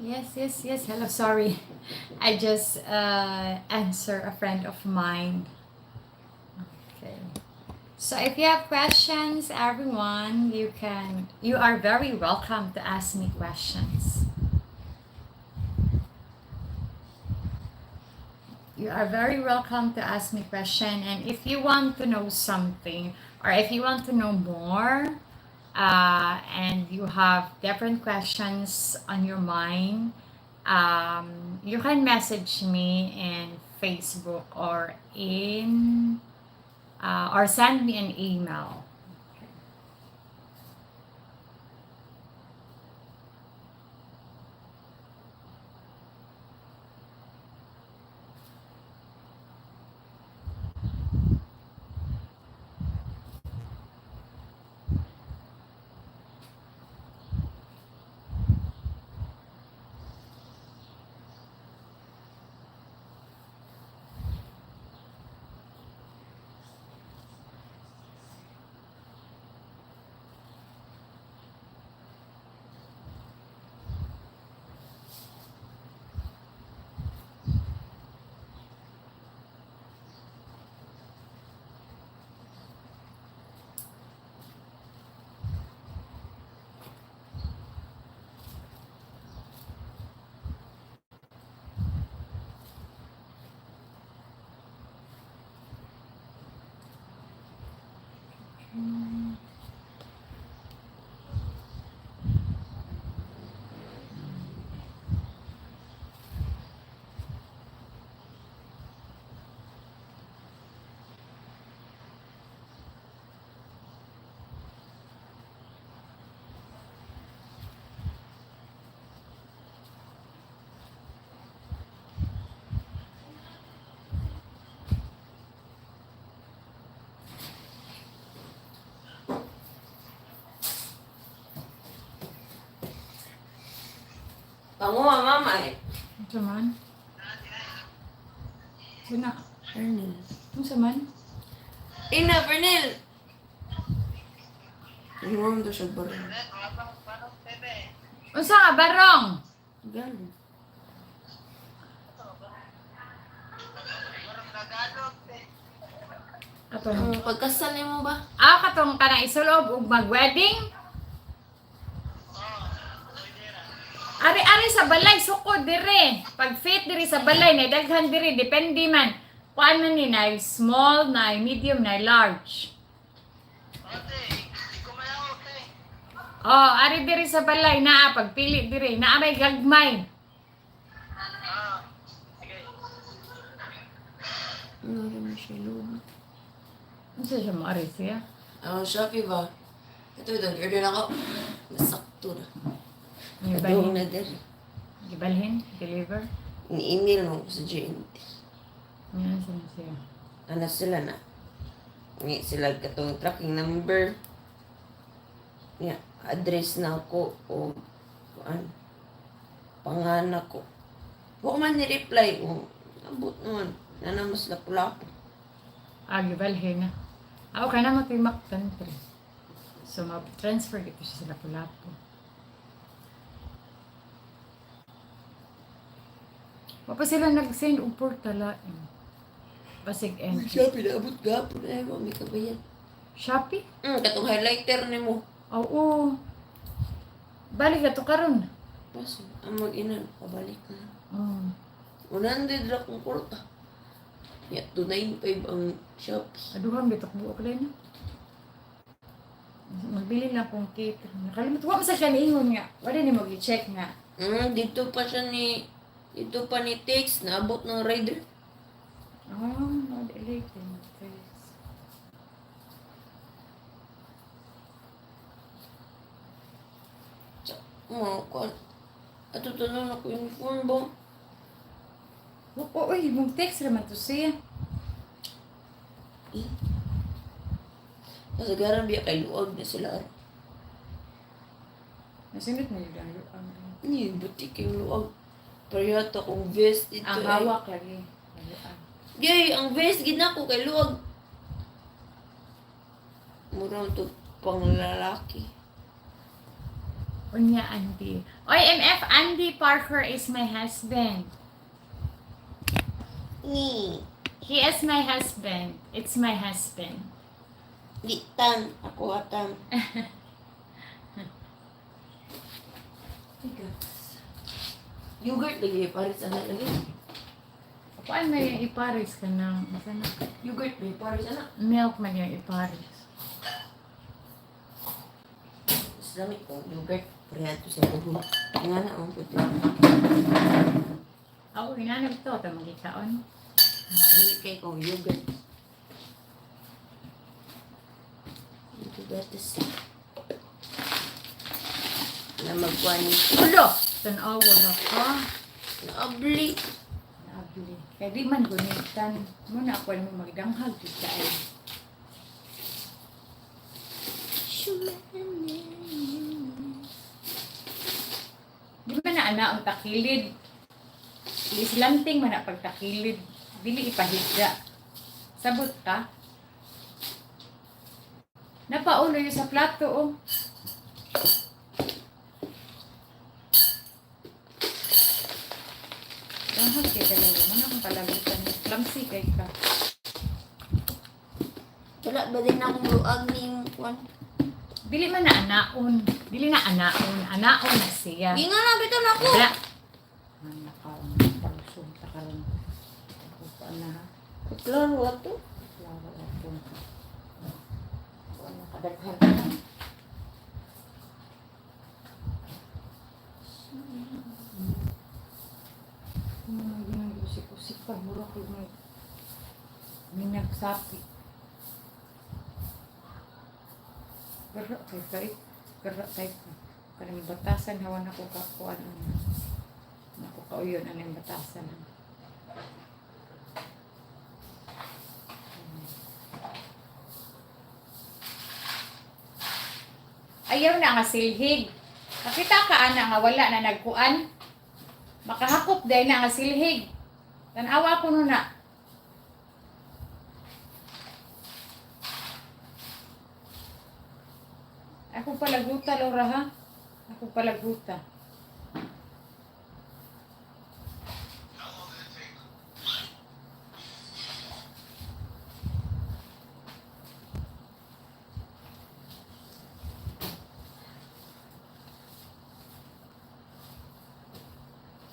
Yes. Hello, sorry. I just answer a friend of mine. Okay. So if you have questions, everyone, you are very welcome to ask me questions. You are very welcome to ask me question, and if you want to know something or if you want to know more, and you have different questions on your mind, you can message me in Facebook or send me an email. Panguha, mama eh. Ito man. Sina? Pernil. Ano sa man? Ina, Pernil! Panguha mo daw siya barang. Unsa nga barong? Gano'n. Katong Pagkasal niyo mo ba? katong kanang isulob ug mag-wedding. Ari sa balay sukod dire. Pag fit diri sa balay na daghan diri depende man. Kuan man ni na small, na medium, na large. Oh, ari diri sa balay naa pagpili diri, naa may gagmay. Ano rin siya lupa? Unsa siya mo ari siya? Shopee ba? Ito, order ako. Nasakto na. Kadong Gibalhin, na din. gibalhin, deliver. Ni-email mo ko sa GNT. Yan siya. Ano sila na? Ni sila katong tracking number. Yeah, address na ako o kuan. Pangalan ko. Huwag man ni-reply. Abot naman. Nanamas lapu-lapu. Gibalhin na. Ako ka na mag-remote country. So, ma-transfer dito siya sa Lapu-Lapu. Papa sila nag-send og portala. Pasig entry. Siya pinaabot-gapon na mo. May kabayan. Shopee? Katong highlighter ni mo. Oo. Balik na to karon. Paso, ang mag-inan. Pabalik na. Oh. 100 lang kong kurta. Ya, 295 ang Shopee. Aduhang bitakbo ko din. Magbili lang kong cake. Nakalimut. Wa sa siya niingon nga. Wala ni mag-i-check nga. Dito pa ni text, naabot ng rider. Not-delete. Ato tanong ako uniform ba? Uy, mong text naman to siya. Nasagaran biya kay luwag na sila. Nasinit mo yung ang Hindi, butik yung luwag. Pariyata kong vest dito. ang hawak lagi. Gay, ang vest, gina ko kay luwag. Murang to pang lalaki. Unya, Andy. OMF, Andy Parker is my husband. Ni. He is my husband. It's my husband. Di tan. Ako atan. Yogurt lagi. Paris anak lagi. Paano yung iparis ka ng Yogurt ba? Paris anak. milk man yung iparis? Islamic ko. Yogurt. Parehas to sa buho. Nga na ang puti. Ako, hinanap to. Ito magkitaon. Dili kay kong yogurt. Ito gatas. Na magkuhan ni. Ulo! Tanawa na ka. Naabli. Naabli. Kaya di man gunitan. Muna ako mo magdanghag. Kita ay. Di man na ana ang takilid. Islanting man na pagtakilid. Dili ipahidya. Sabot ka? Napaulo yung sa plato, oh. Danghag kay dalawa. Ano ang palagutan? Lamsi kay ka. Wala ba din akong luag ni kuan? Dili man na anaon. Dili na anaon. Anaon na siya. Di nga na biton ako. Wala. Nakaon. Palusong takaroon. Ako pa na ha. Klaro ato. Laro ako. Ako nakadaghan na. Ginagusik-usik pa. Mura ko may nagsapi. Gara kay kay. Gara kay ka. Kanang batasan hawan ako kakuan. Ako kauyon ang batasan. Ayaw na nga silhig. Nakita ka ana nga wala na nagkuan. Makahakop dahil na nga silhig. Tanawa ko nun na. Ako palaguta, Laura, ha? Ako palaguta.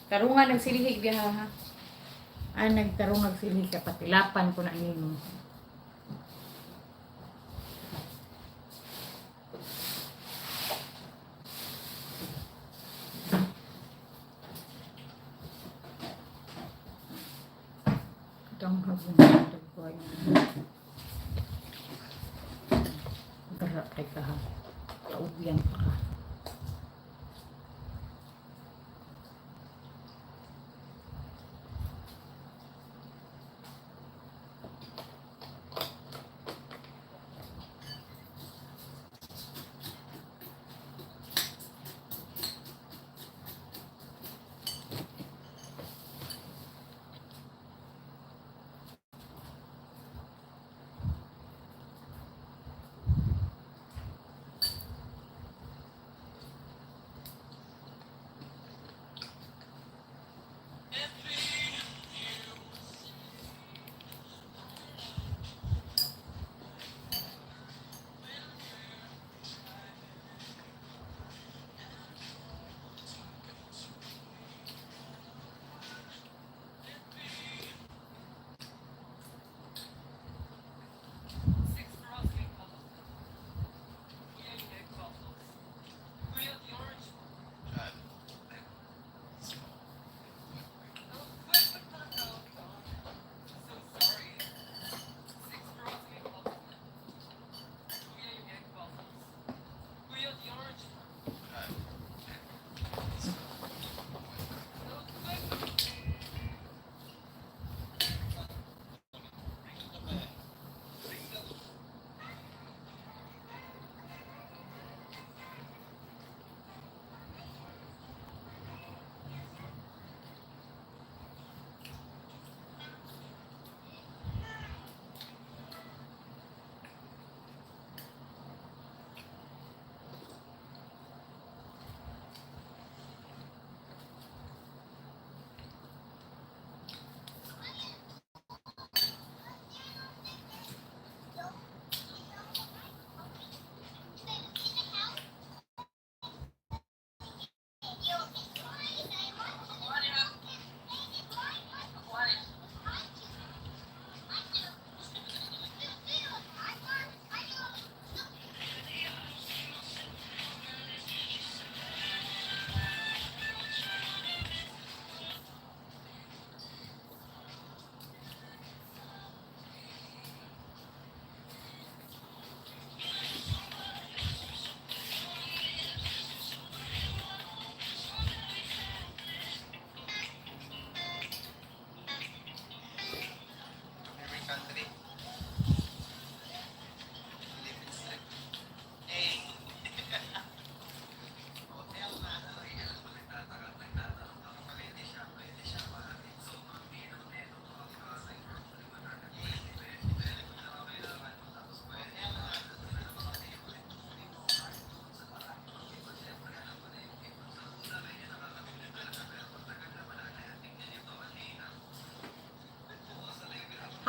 Tarungan nagsilhig diha, ha? Nagtarong nagsilhig ka, patilapan ko na nimo. Itong hapon na ito ko ay gara kay ka, ha? Kaugyan pa ka.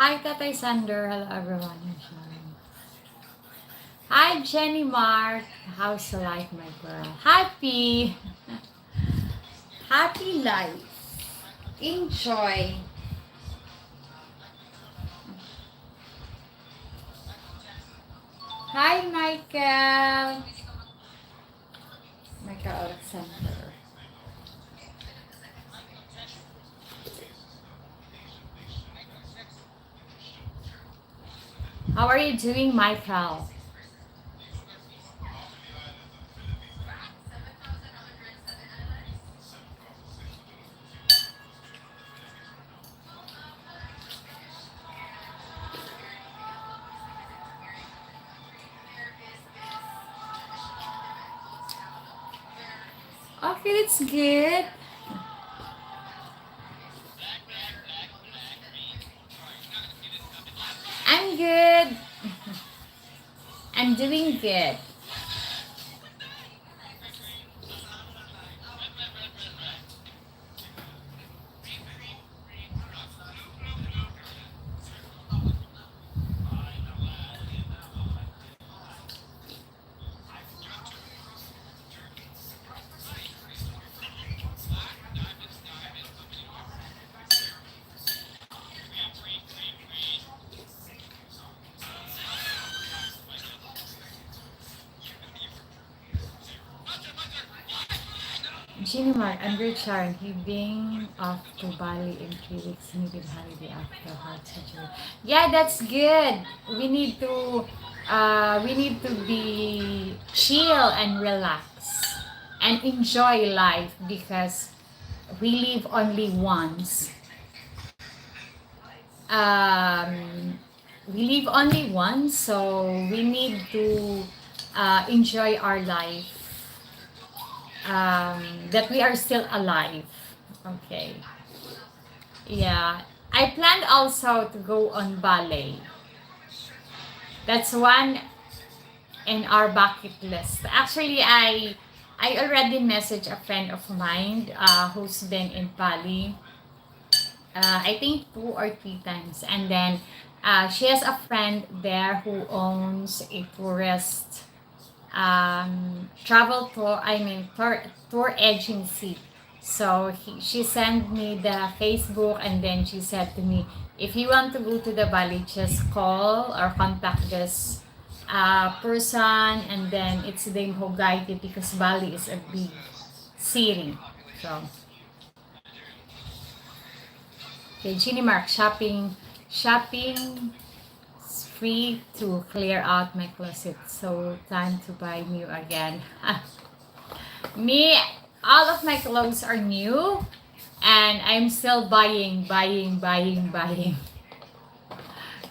Hi, Tatay Sander. Hello, everyone. I'm Sharon. Hi, Jenny Mark. How's the life, my girl? Happy. Happy life. Enjoy. Hi, Michael. Michael Alexander. How are you doing, Michael? Okay, it's good. I'm good. I'm doing good. Jenny Mark, I'm good, Sharon. He being off to Bali in 3 weeks, needed holiday after heart surgery. Yeah, that's good. We need to be chill and relax and enjoy life because we live only once. Um, we live only once, so we need to enjoy our life. That we are still alive. Okay. Yeah. I planned also to go on ballet. That's one in our bucket list. Actually, I already messaged a friend of mine who's been in Bali. I think 2 or 3 times, and then she has a friend there who owns a tourist travel tour. I mean tour agency. So she sent me the Facebook, and then she said to me, if you want to go to the Bali, just call or contact this person, and then it's them who guide you because Bali is a big city. So, okay, Ginny Mark, shopping is free to clear out my closet. So time to buy new again. Me, all of my clothes are new, and I'm still buying.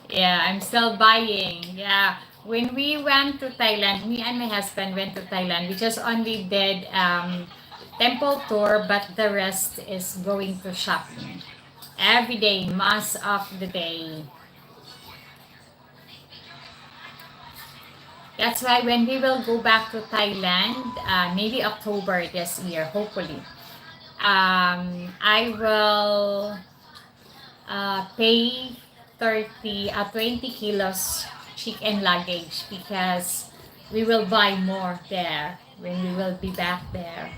Yeah, I'm still buying. Yeah. When we went to Thailand, me and my husband went to Thailand. We just only did temple tour, but the rest is going to shopping. Every day, most of the day. That's why when we will go back to Thailand, maybe October this year, hopefully, I will pay 20 kilos chicken luggage because we will buy more there when we will be back there.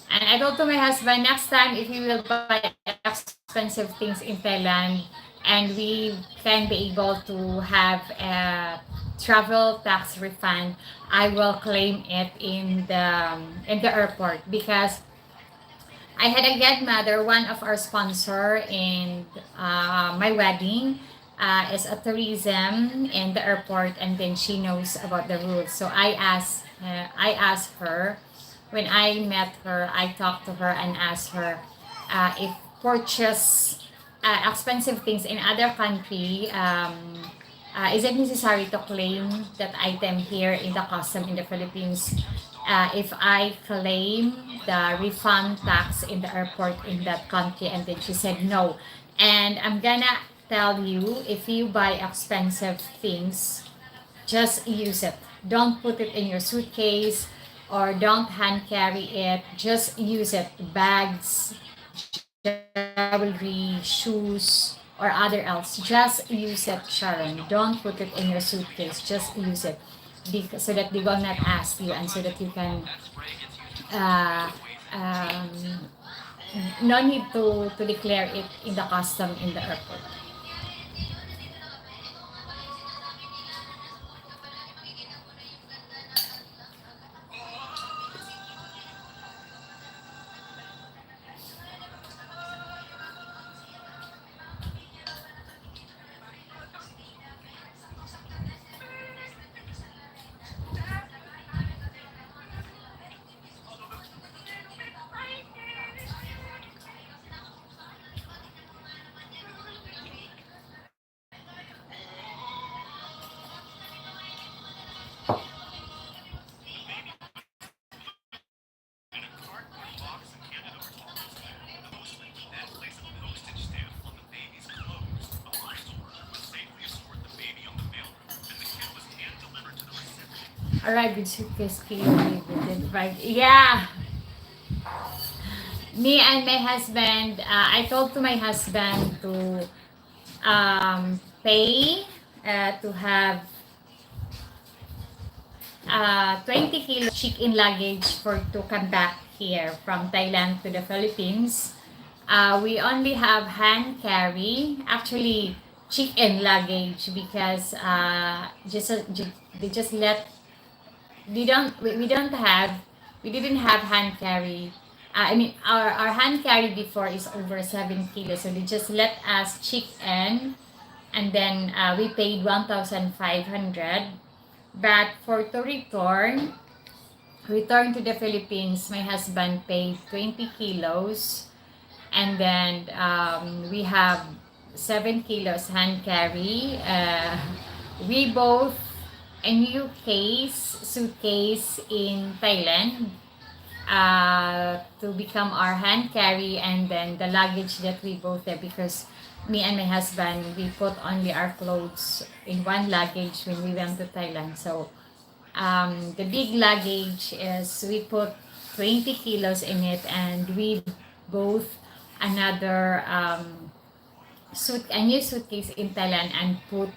And I told to my husband, next time if we will buy expensive things in Thailand and we can be able to have a travel tax refund, I will claim it in the airport because I had a godmother, one of our sponsor in my wedding. Is a tourism in the airport, and then she knows about the rules. So I asked her when I met her. I talked to her and asked her if purchase expensive things in other country. Is it necessary to claim that item here in the custom in the Philippines if I claim the refund tax in the airport in that country? And then she said no. And I'm gonna tell you, if you buy expensive things, just use it. Don't put it in your suitcase or don't hand carry it. Just use it. Bags, jewelry, shoes, or other else. Just use it, Sharon. Don't put it in your suitcase. Just use it, so that they will not ask you, and so that you can. Uh, um, no need to declare it in the custom in the airport. Arrived with suitcase key. Right? Yeah. Me and my husband. I told to my husband to pay to have 20 kilos check-in luggage for to come back here from Thailand to the Philippines. We only have hand carry, actually check-in luggage, because they just let we didn't have hand carry. I mean, our hand carry before is over 7 kilos, so they just let us check in, and then we paid 1,500. But for to return to the Philippines, my husband paid 20 kilos, and then we have 7 kilos hand carry. We both a new suitcase in Thailand to become our hand carry, and then the luggage that we both have, because me and my husband, we put only our clothes in one luggage when we went to Thailand. So the big luggage is we put 20 kilos in it, and we both another a new suitcase in Thailand, and put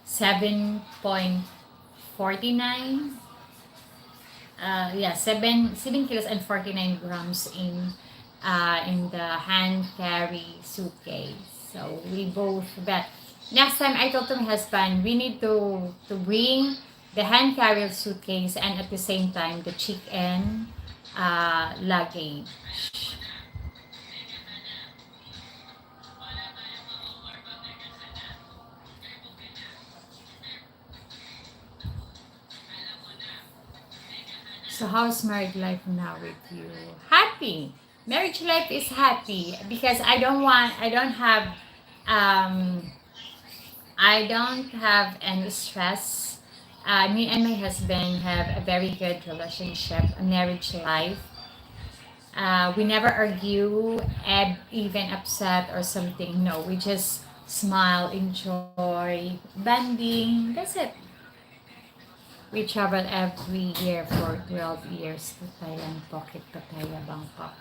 7.49 7 kilos and 49 grams in the hand carry suitcase. So we both, but next time I told to my husband, we need to bring the hand carry suitcase, and at the same time the check-in luggage. So how's married life now with you? Happy. Marriage life is happy because um I don't have any stress. Me and my husband have a very good relationship, a marriage life. We never argue, even upset or something. No, we just smile, enjoy, bonding. That's it. We travel every year for 12 years to Thailand, Phuket, Pattaya, Bangkok.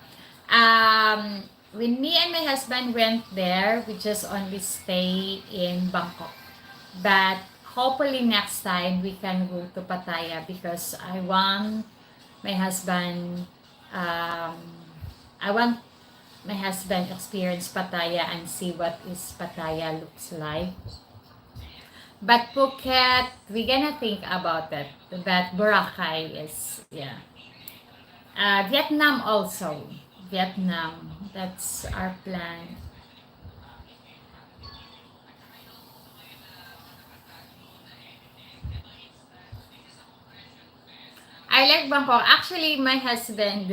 When me and my husband went there, we just only stay in Bangkok. But hopefully next time we can go to Pattaya, because my husband, um, I want my husband experience Pattaya and see what is Pattaya looks like. But Phuket, we're gonna think about it. But Boracay is, yeah. Vietnam also. Vietnam. That's our plan. I like Bangkok. Actually, my husband,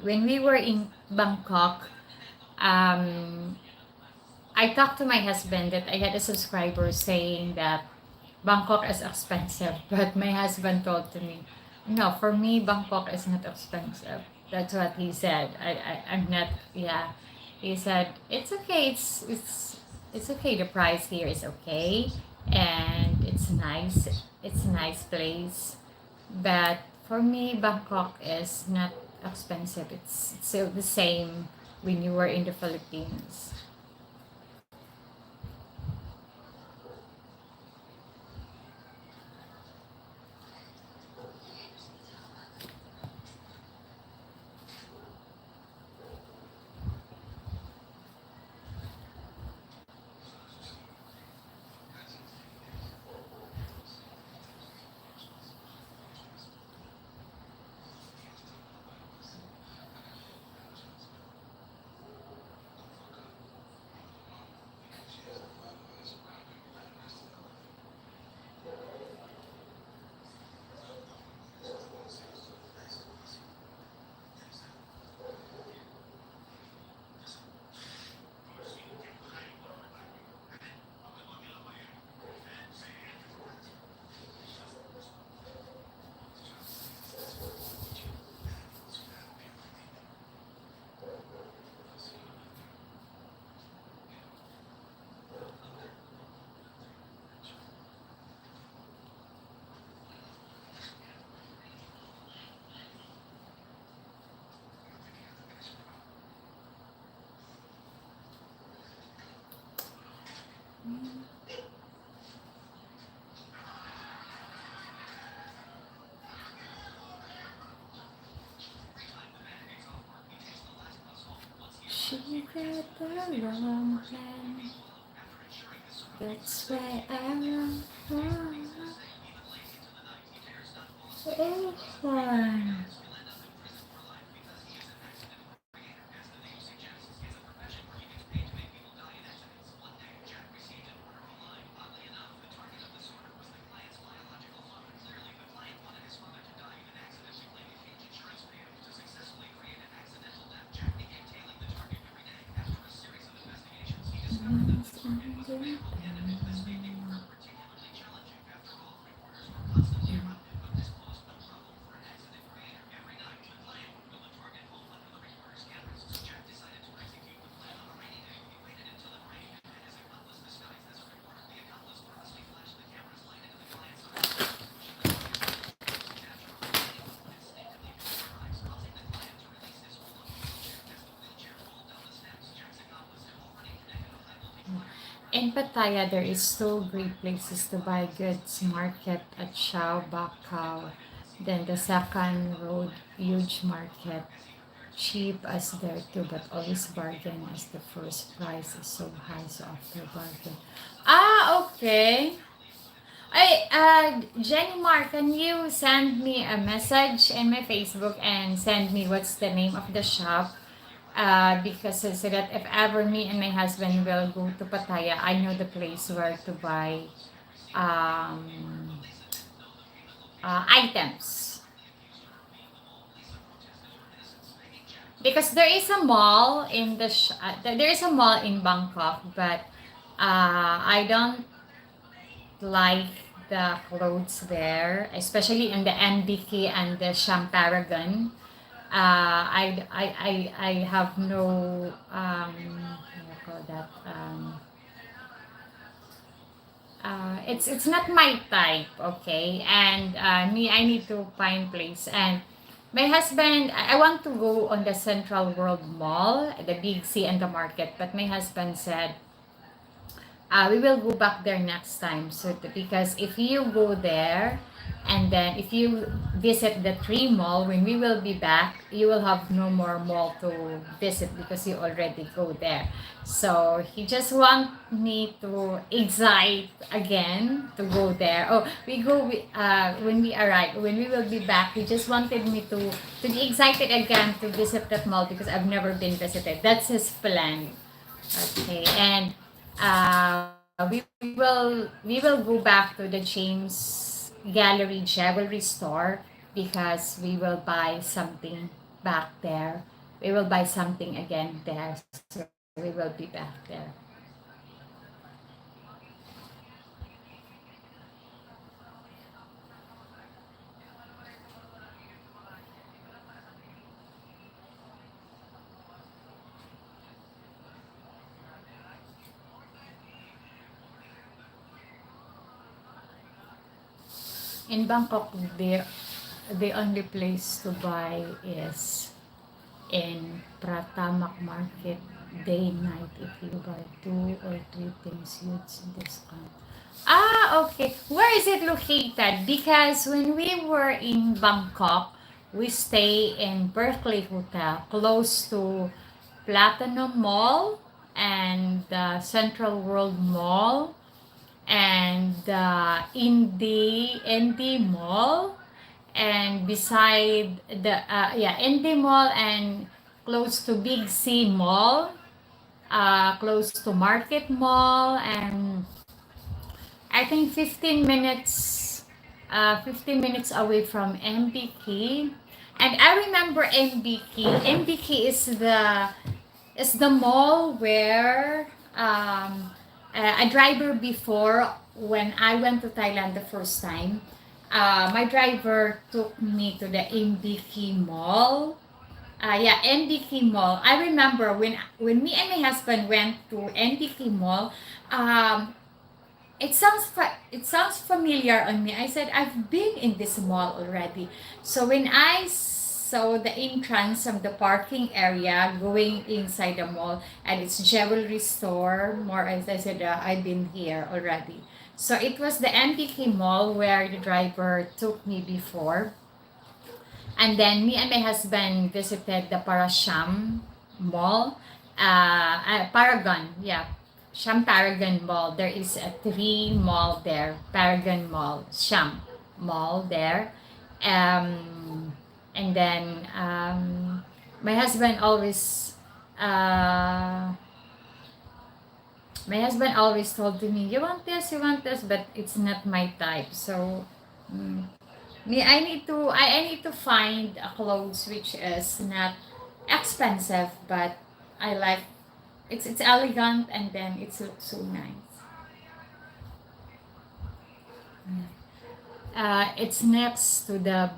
when we were in Bangkok, um, I talked to my husband that I had a subscriber saying that Bangkok is expensive, but my husband told to me, no, for me, Bangkok is not expensive. That's what he said. I'm not, yeah. He said, it's okay, it's okay, the price here is okay, and it's nice, it's a nice place. But For me, Bangkok is not expensive. It's still the same when you were in the Philippines. She got the wrong plan. That's why I'm wrong. In Pattaya, there is two great places to buy goods. Market at Shao Bacau. Then the second road, huge market. Cheap as there too, but always bargain as the first price is so high, so after bargain. Ah, okay. Jenny Mark, can you send me a message in my Facebook and send me what's the name of the shop? Because so that if ever me and my husband will go to Pattaya, I know the place where to buy um, items. Because there is a mall in there is a mall in Bangkok, but I don't like the clothes there, especially in the MBK and the Shamparagon. I have no what do you call that it's not my type, okay, and me, I need to find place. And my husband, I want to go on the Central World Mall, the Big C and the market, but my husband said we will go back there next time. So because if you go there and then if you visit the tree mall, when we will be back, you will have no more mall to visit because you already go there. So he just want me to excite again to go there. Oh, we go when we arrive, when we will be back. He just wanted me to be excited again to visit that mall because I've never been visited. That's his plan. Okay, and we will go back to the James Gallery Jewelry Store because we will buy something back there. We will buy something again there. So we will be back there. In Bangkok, there the only place to buy is in Pratamak Market day night. If you buy 2 or 3 things, you'd discount. Okay. Where is it located? Because when we were in Bangkok, we stay in Berkeley Hotel, close to Platinum Mall and Central World Mall and Indie Mall, and beside the Indie Mall and close to Big C Mall, close to Market Mall, and I think 15 minutes away from MBK. And I remember MBK. MBK is the mall where a driver before, when I went to Thailand the first time, my driver took me to the MBK Mall. MBK Mall. I remember when me and my husband went to MBK Mall. It sounds familiar on me. I said I've been in this mall already. So when I saw the entrance of the parking area going inside the mall, and it's jewelry store, more as I said, I've been here already. So it was the MBK Mall where the driver took me before. And then me and my husband visited the Parasham Mall, Paragon, yeah, Sham Paragon Mall. There is a 3 mall there, Paragon Mall, Sham Mall there. And then my husband always uh, told to me, you want this, but it's not my type. So me, I need to find a clothes which is not expensive, but I like it's elegant, and then it looks so nice. It's next to the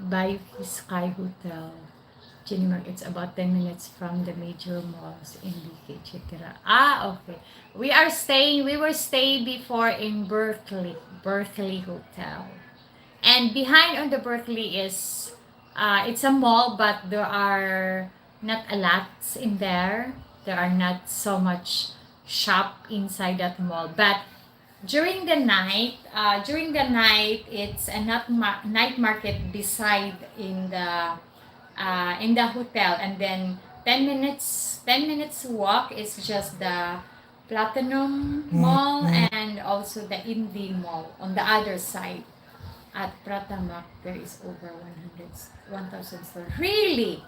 Bay Sky Hotel. Ginimark, it's about 10 minutes from the major malls in BK, etc. Okay. We were staying before in Berkeley Hotel. And behind on the Berkeley is, it's a mall, but there are not a lot in there. There are not so much shop inside that mall. But during the night, it's a night market beside in the hotel, and then 10 minutes walk is just the Platinum Mall and also the Indie Mall on the other side. At Pratamak, there is over 1,000 stores. Really?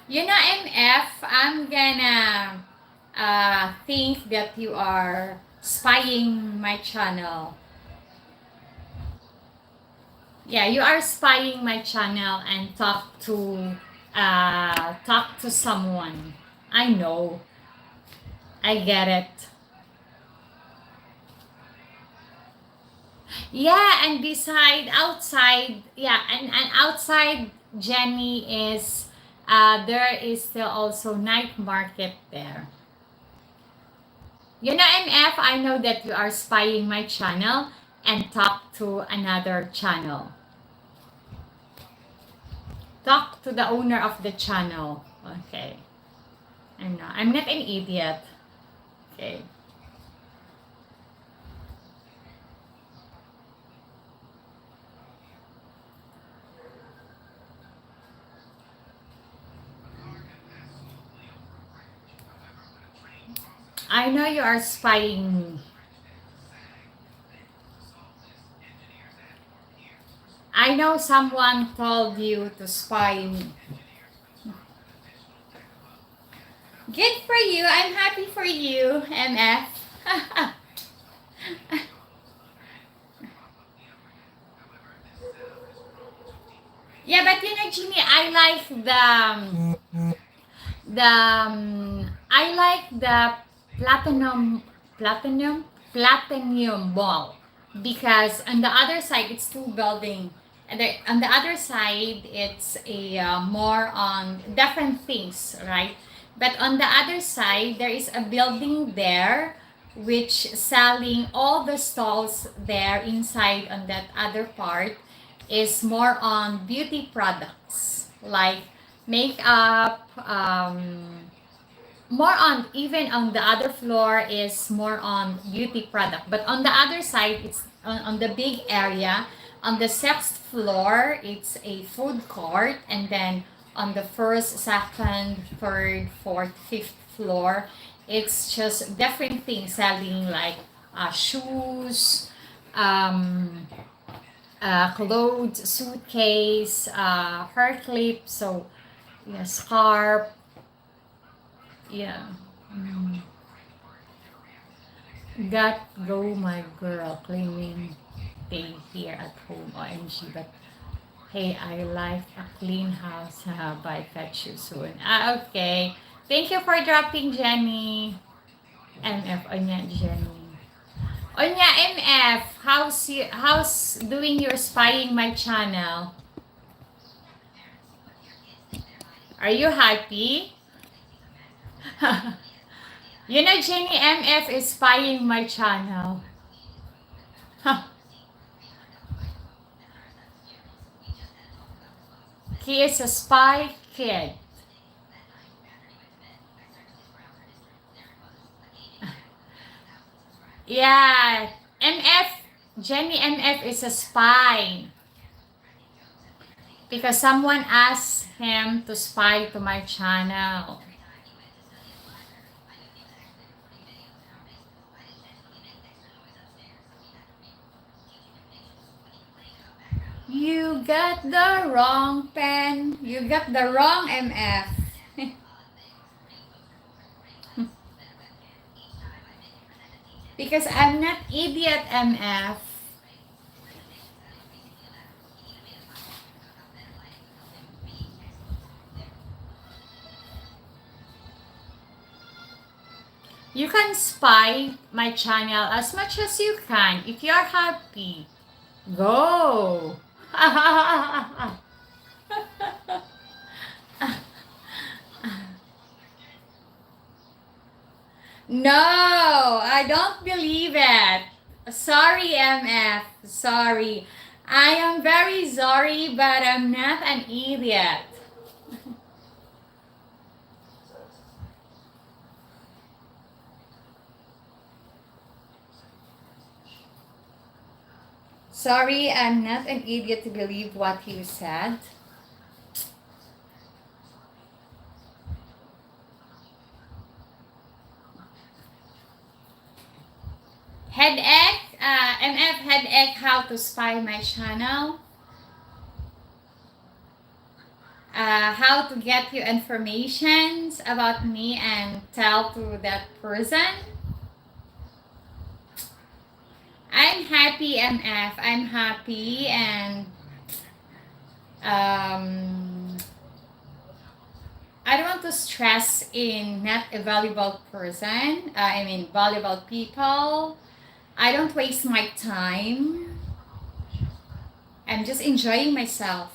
You know, MF, I'm gonna think that you are spying my channel. Yeah, you are spying my channel and talk to someone. I know. I get it. Yeah, and outside, and outside Jenny is, there is still also night market there. You know, MF, I know that you are spying my channel and talk to another channel. Talk to the owner of the channel. Okay. I'm not an idiot. Okay. I know you are spying me. I know someone told you to spy me. Good for you. I'm happy for you, MF. Yeah, but you know, Jimmy, I like the platinum ball, because on the other side it's 2 building, and on the other side it's a more on different things, right? But on the other side, there is a building there which selling all the stalls there inside on that other part is more on beauty products like makeup, more on even on the other floor is more on beauty product, but on the other side it's on the big area on the sixth floor it's a food court, and then on the first, second, third, fourth, fifth floor it's just different things selling like shoes, um, clothes, suitcase, hair clip, so yeah, scarf, yeah. Mm. Got go my girl cleaning day here at home, OMG, but hey, I like a clean house, by fetch you soon. Okay. Thank you for dropping, Jenny. MF, Onya, Jenny. Onya, MF, how's doing your spying my channel? Are you happy? You know, Jenny MF is spying my channel. He is a spy kid. Yeah, MF, Jenny MF is a spy because someone asked him to spy to my channel. You got the wrong pen. You got the wrong MF. Because I'm not idiot MF. You can spy my channel as much as you can if you're happy. Go! No, I don't believe it. Sorry, MF. Sorry. I am very sorry, but I'm not an idiot. Sorry, I'm not an idiot to believe what you said. Headache, MF headache, how to spy my channel. How to get you informations about me and tell to that person. I'm happy, MF. I'm happy, and I don't want to stress in not a valuable person. I mean, valuable people. I don't waste my time. I'm just enjoying myself.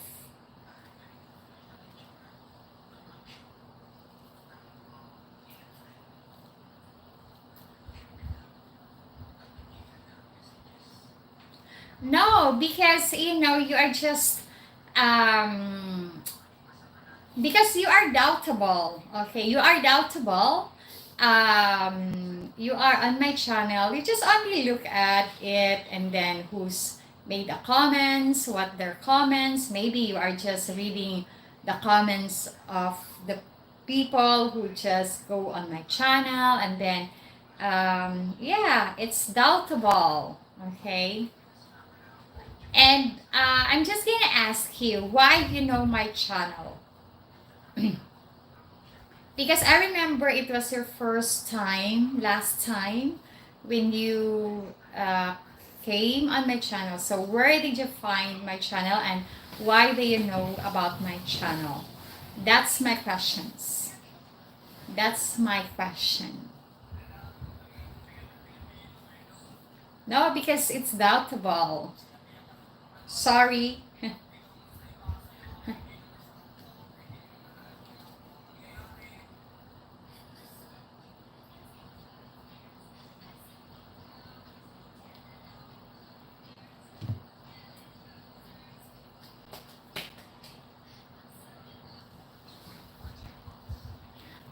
No, because you are just because you are doubtable. Okay, you are doubtable. You are on my channel. You just only look at it and then who's made the comments, what their comments. Maybe you are just reading the comments of the people who just go on my channel, and then yeah, it's doubtable. Okay. And I'm just gonna ask you why you know my channel. Because I remember it was your first time, last time, when you came on my channel. So where did you find my channel, and why do you know about my channel? That's my questions. That's my question. No, because it's doubtable. Sorry.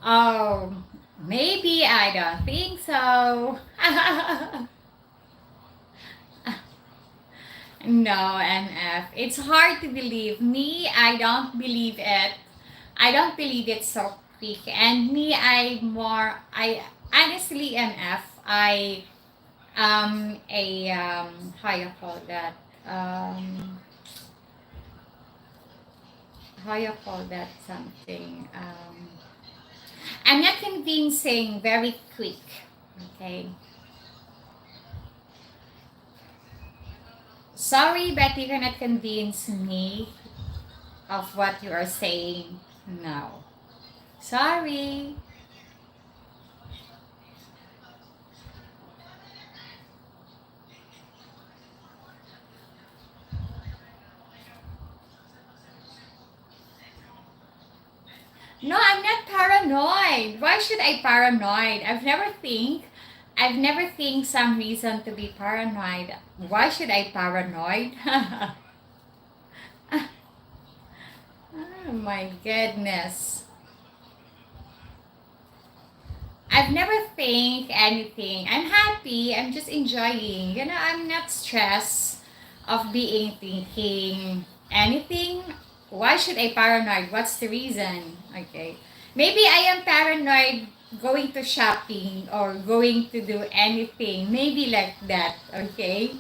Oh, maybe I don't think so. No, NF. It's hard to believe. Me, I don't believe it. I don't believe it so quick. And me, I honestly, NF, how you call that? Um, how you call that something? I'm not convincing very quick. Okay. Sorry, but you cannot convince me of what you are saying. No. Sorry. No, I'm not paranoid. Why should I paranoid? I've never think some reason to be paranoid. Why should I paranoid? Oh my goodness. I've never think anything. I'm happy. I'm just enjoying. I'm not stressed of being thinking anything. Why should I paranoid? What's the reason? Okay. Maybe I am paranoid going to shopping or going to do anything. Maybe like that. Okay.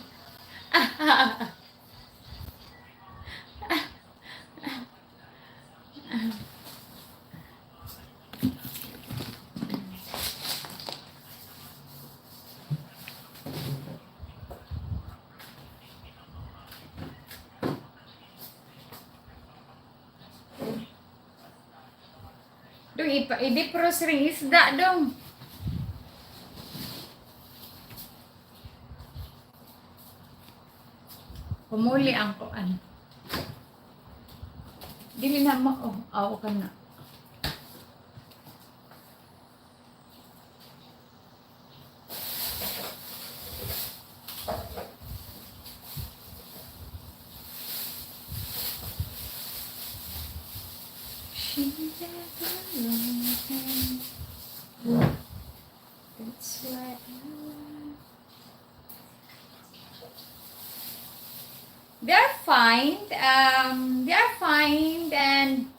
Dong, i-defrost ring isda dong. Humuli ang kuan. Dili na mo. Oh, aw ka na. She never learned. That's why they're fine. They're fine, and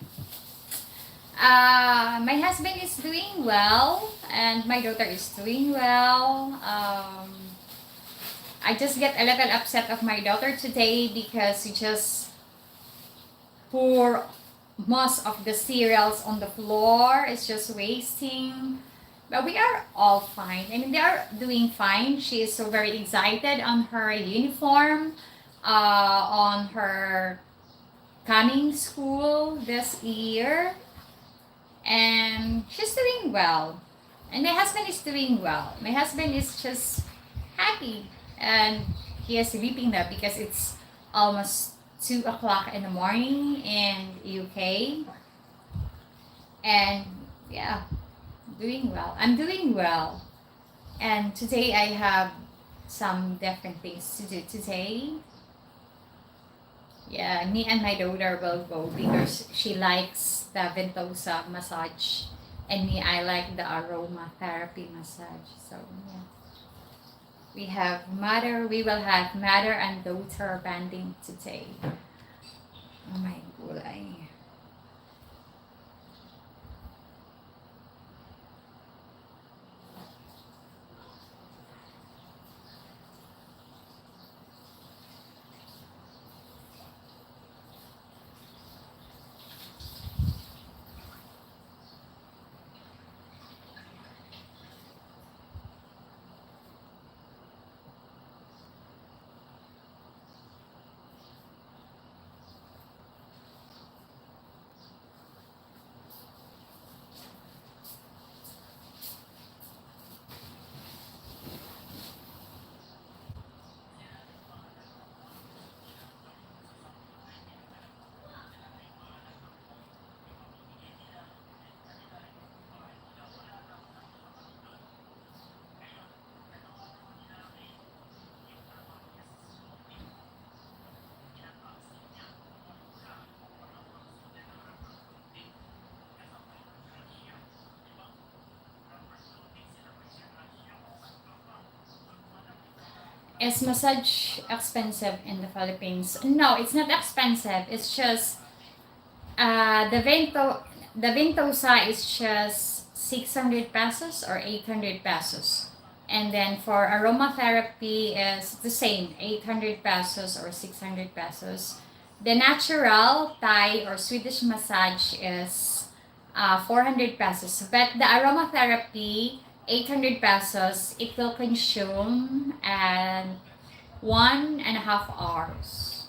my husband is doing well, and my daughter is doing well. I just get a little upset of my daughter today because she just pour most of the cereals on the floor. It's just wasting. But we are all fine. I mean, they are doing fine. She is so very excited on her uniform, on her coming school this year. And she's doing well. And my husband is doing well. My husband is just happy. And he is sleeping now because it's almost 2 o'clock in the morning in UK. And yeah, doing well. I'm doing well. And today I have some different things to do today. Yeah, me and my daughter will go because she likes the Ventosa massage. And me, I like the aromatherapy massage. So yeah. We will have mother and daughter banding today. Oh my gulay. Is massage expensive in the Philippines? No, it's not expensive. It's just the Ventosa is just 600 pesos or 800 pesos. And then for aromatherapy is the same, 800 pesos or 600 pesos. The natural Thai or Swedish massage is 400 pesos. But the aromatherapy, 800 pesos, it will consume and 1.5 hours.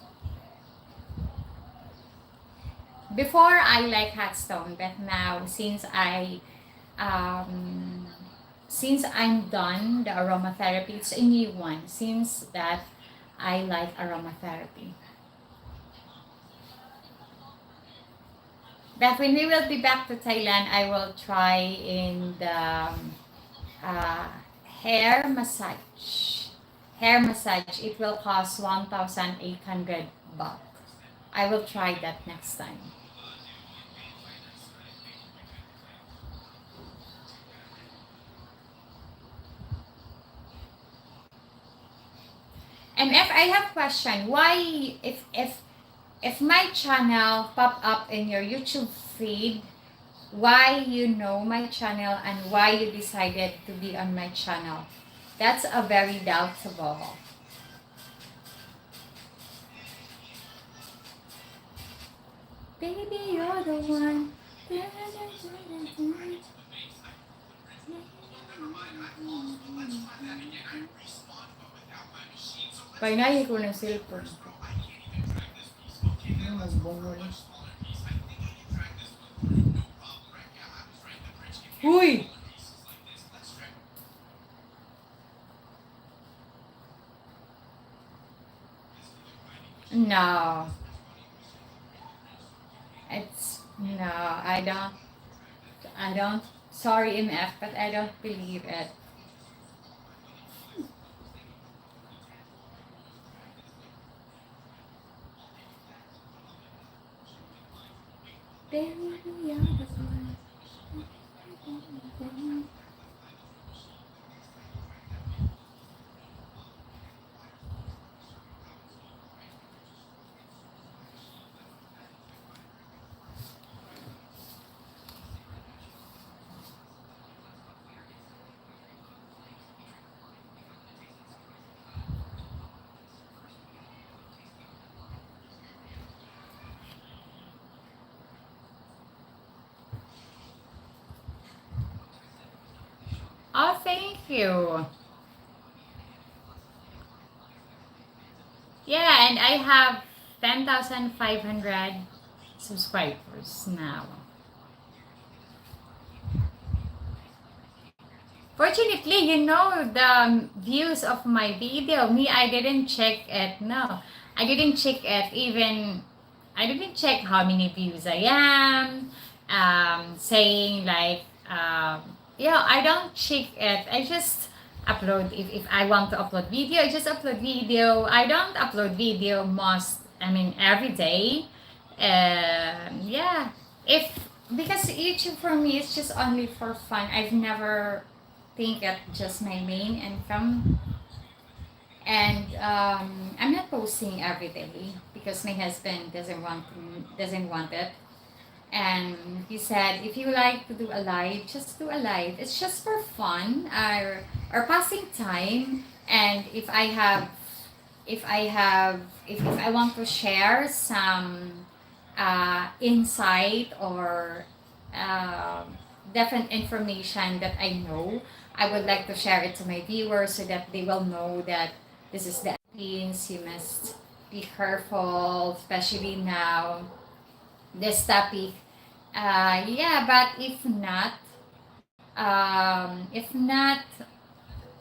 Before I like hot stone, but now since I'm done the aromatherapy, it's a new one. Since that I like aromatherapy. But when we will be back to Thailand, I will try in the uh, hair massage. Hair massage. It will cost 1,800 baht. I will try that next time. And if I have question, why if my channel pop up in your YouTube feed, why you know my channel and why you decided to be on my channel? That's a very doubtable. Baby, you're the one. Painahin ko ng cellphone ko. Magbungol. Uy! No. No, I don't, sorry MF, but I don't believe it. Baby, you're the one. Oh, thank you. Yeah, and I have 10,500 subscribers now. Fortunately, you know the views of my video. Me, I didn't check it. No, I didn't check it. Even I didn't check how many views I am. Saying like, yeah, I don't check it. I just upload if I want to upload video. I just upload video. I don't upload video every day. Yeah, if because YouTube for me is just only for fun. I've never think it just my main income, and I'm not posting every day because my husband doesn't want it, and he said if you like to do a live, just do a live. It's just for fun or passing time, and if I want to share some insight or different information that I know, I would like to share it to my viewers so that they will know that this is the Philippines. You must be careful, especially now. This topic, yeah, but if not,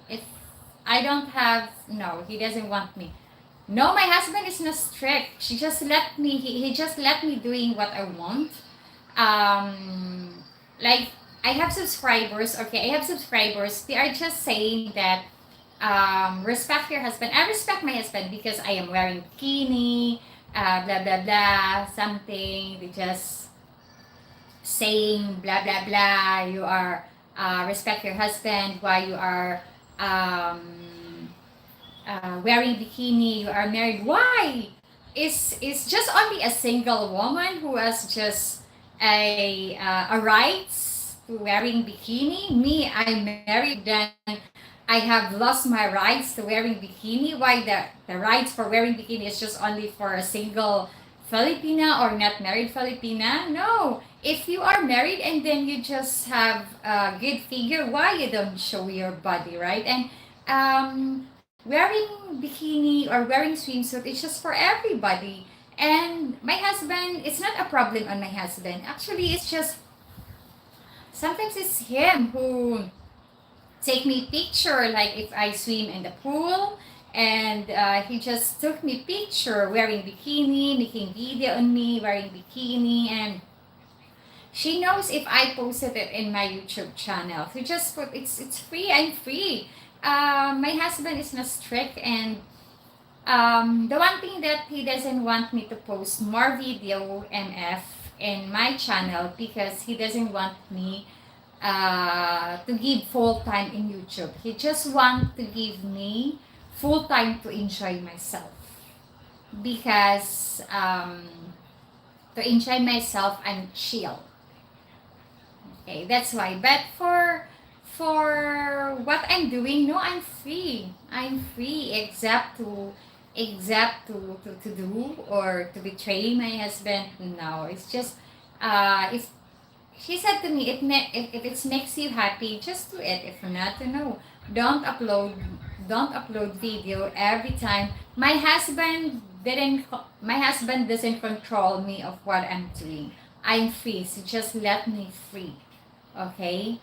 if I don't have, no, he doesn't want me. No, my husband is not strict. She just let me. He just let me doing what I want. Like I have subscribers. Okay, I have subscribers. They are just saying that respect your husband. I respect my husband because I am wearing bikini. Blah blah blah. Something. They just saying blah blah blah. You are respect your husband. Why you are wearing bikini, you are married. Why? Is just only a single woman who has just a rights to wearing bikini? Me, I'm married, then I have lost my rights to wearing bikini. Why the rights for wearing bikini is just only for a single Filipina or not married Filipina? No. If you are married and then you just have a good figure, why you don't show your body, right? And wearing bikini or wearing swimsuit is just for everybody. And my husband, it's not a problem on my husband. Actually, it's just sometimes it's him who take me picture, like if I swim in the pool, and he just took me picture wearing bikini, making video on me wearing bikini. And she knows if I posted it in my YouTube channel, he just put it's free. I'm free. My husband is not strict, and the one thing that he doesn't want me to post more video MF in my channel, because he doesn't want me to give full time in YouTube. He just want to give me full time to enjoy myself, because to enjoy myself and chill. Okay, that's why. But for what I'm doing, no, I'm free. I'm free, except to do or to betray my husband. No, it's just if she said to me, if it makes you happy, just do it. If not, no, don't upload, don't upload video every time. My husband doesn't control me of what I'm doing. I'm free, so just let me free. Okay?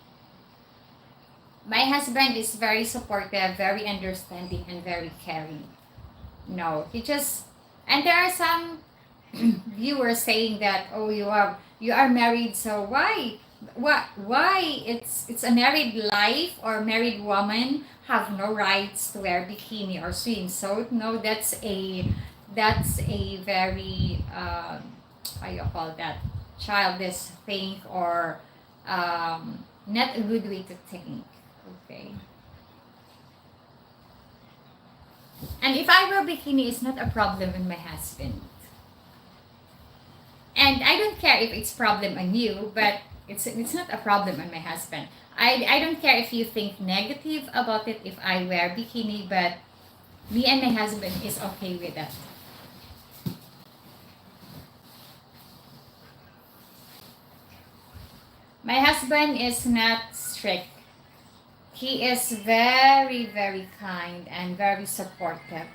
My husband is very supportive, very understanding, and very caring. No, he just, and there are some viewers saying that, oh, you are married, so why it's a married life, or married woman have no rights to wear bikini or swimsuit? No, that's a very how you call that, childish thing, or not a good way to think. Okay. And if I wear bikini, it's not a problem with my husband. And I don't care if it's problem on you, but it's not a problem on my husband. I don't care if you think negative about it if I wear bikini, but me and my husband is okay with that. My husband is not strict. He is very, very kind and very supportive.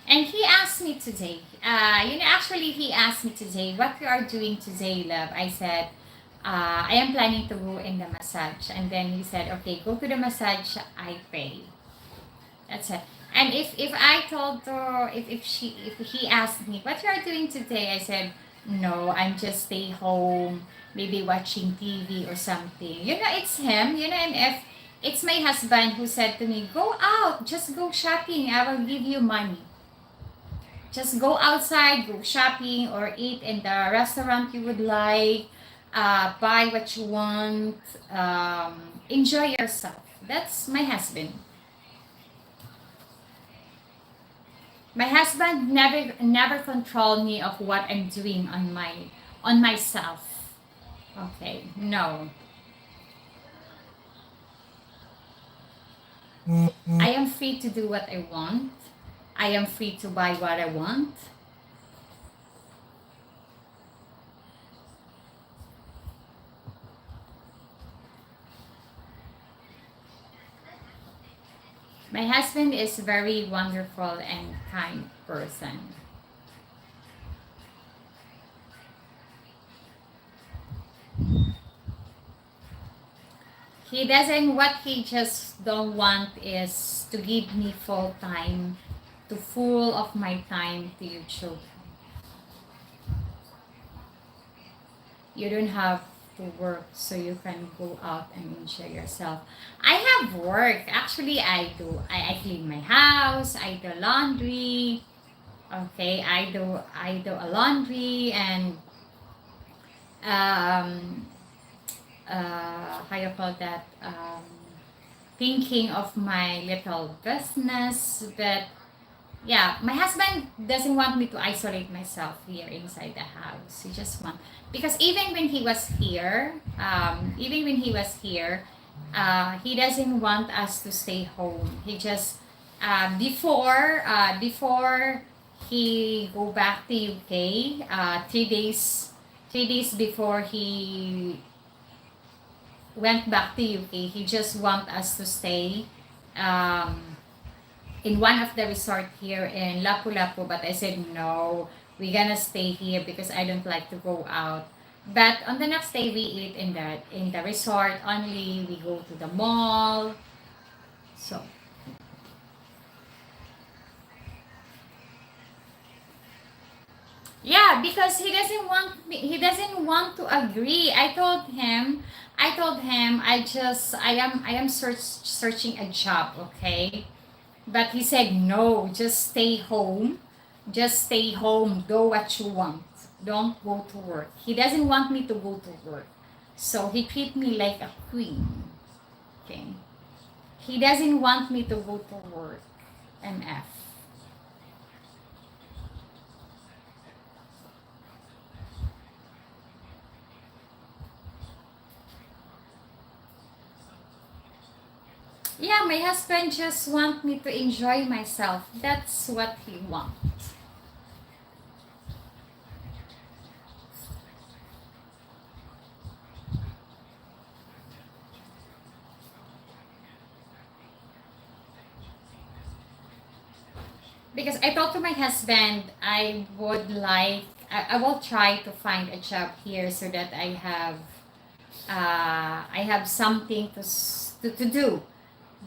And he asked me today, actually, he asked me today, what you are doing today, love? I said, I am planning to go in the massage. And then he said, okay, go to the massage, I pay. That's it. And if I told her, if he asked me, what you are doing today? I said, no, I'm just stay home, maybe watching TV or something. It's him, and if it's my husband who said to me, go out, just go shopping, I will give you money. Just go outside, go shopping, or eat in the restaurant you would like, buy what you want, enjoy yourself. That's my husband. My husband never control me of what I'm doing on myself. Okay, no. I am free to do what I want. I am free to buy what I want. My husband is very wonderful and kind person. He doesn't, what he just don't want is to give me full time, to full of my time to YouTube. You don't have to work so you can go out and enjoy yourself. I have work. Actually, I do. I clean my house. I do laundry. Okay, I do a laundry and um, how you call that, thinking of my little business. But yeah, my husband doesn't want me to isolate myself here inside the house. He just want, because even when he was here, he doesn't want us to stay home. He just before he go back to UK, 3 days before he went back to UK, he just want us to stay um, in one of the resort here in Lapu-Lapu, but I said no, we're gonna stay here because I don't like to go out. But on the next day we eat in the resort only. We go to the mall. So yeah, because he doesn't want to agree. I told him I am searching a job, okay? But he said, no, just stay home. Just stay home. Do what you want. Don't go to work. He doesn't want me to go to work. So he treat me like a queen. Okay. He doesn't want me to go to work. MF. Yeah, my husband just want me to enjoy myself. That's what he wants. Because I told to my husband I will try to find a job here so that I have something to do.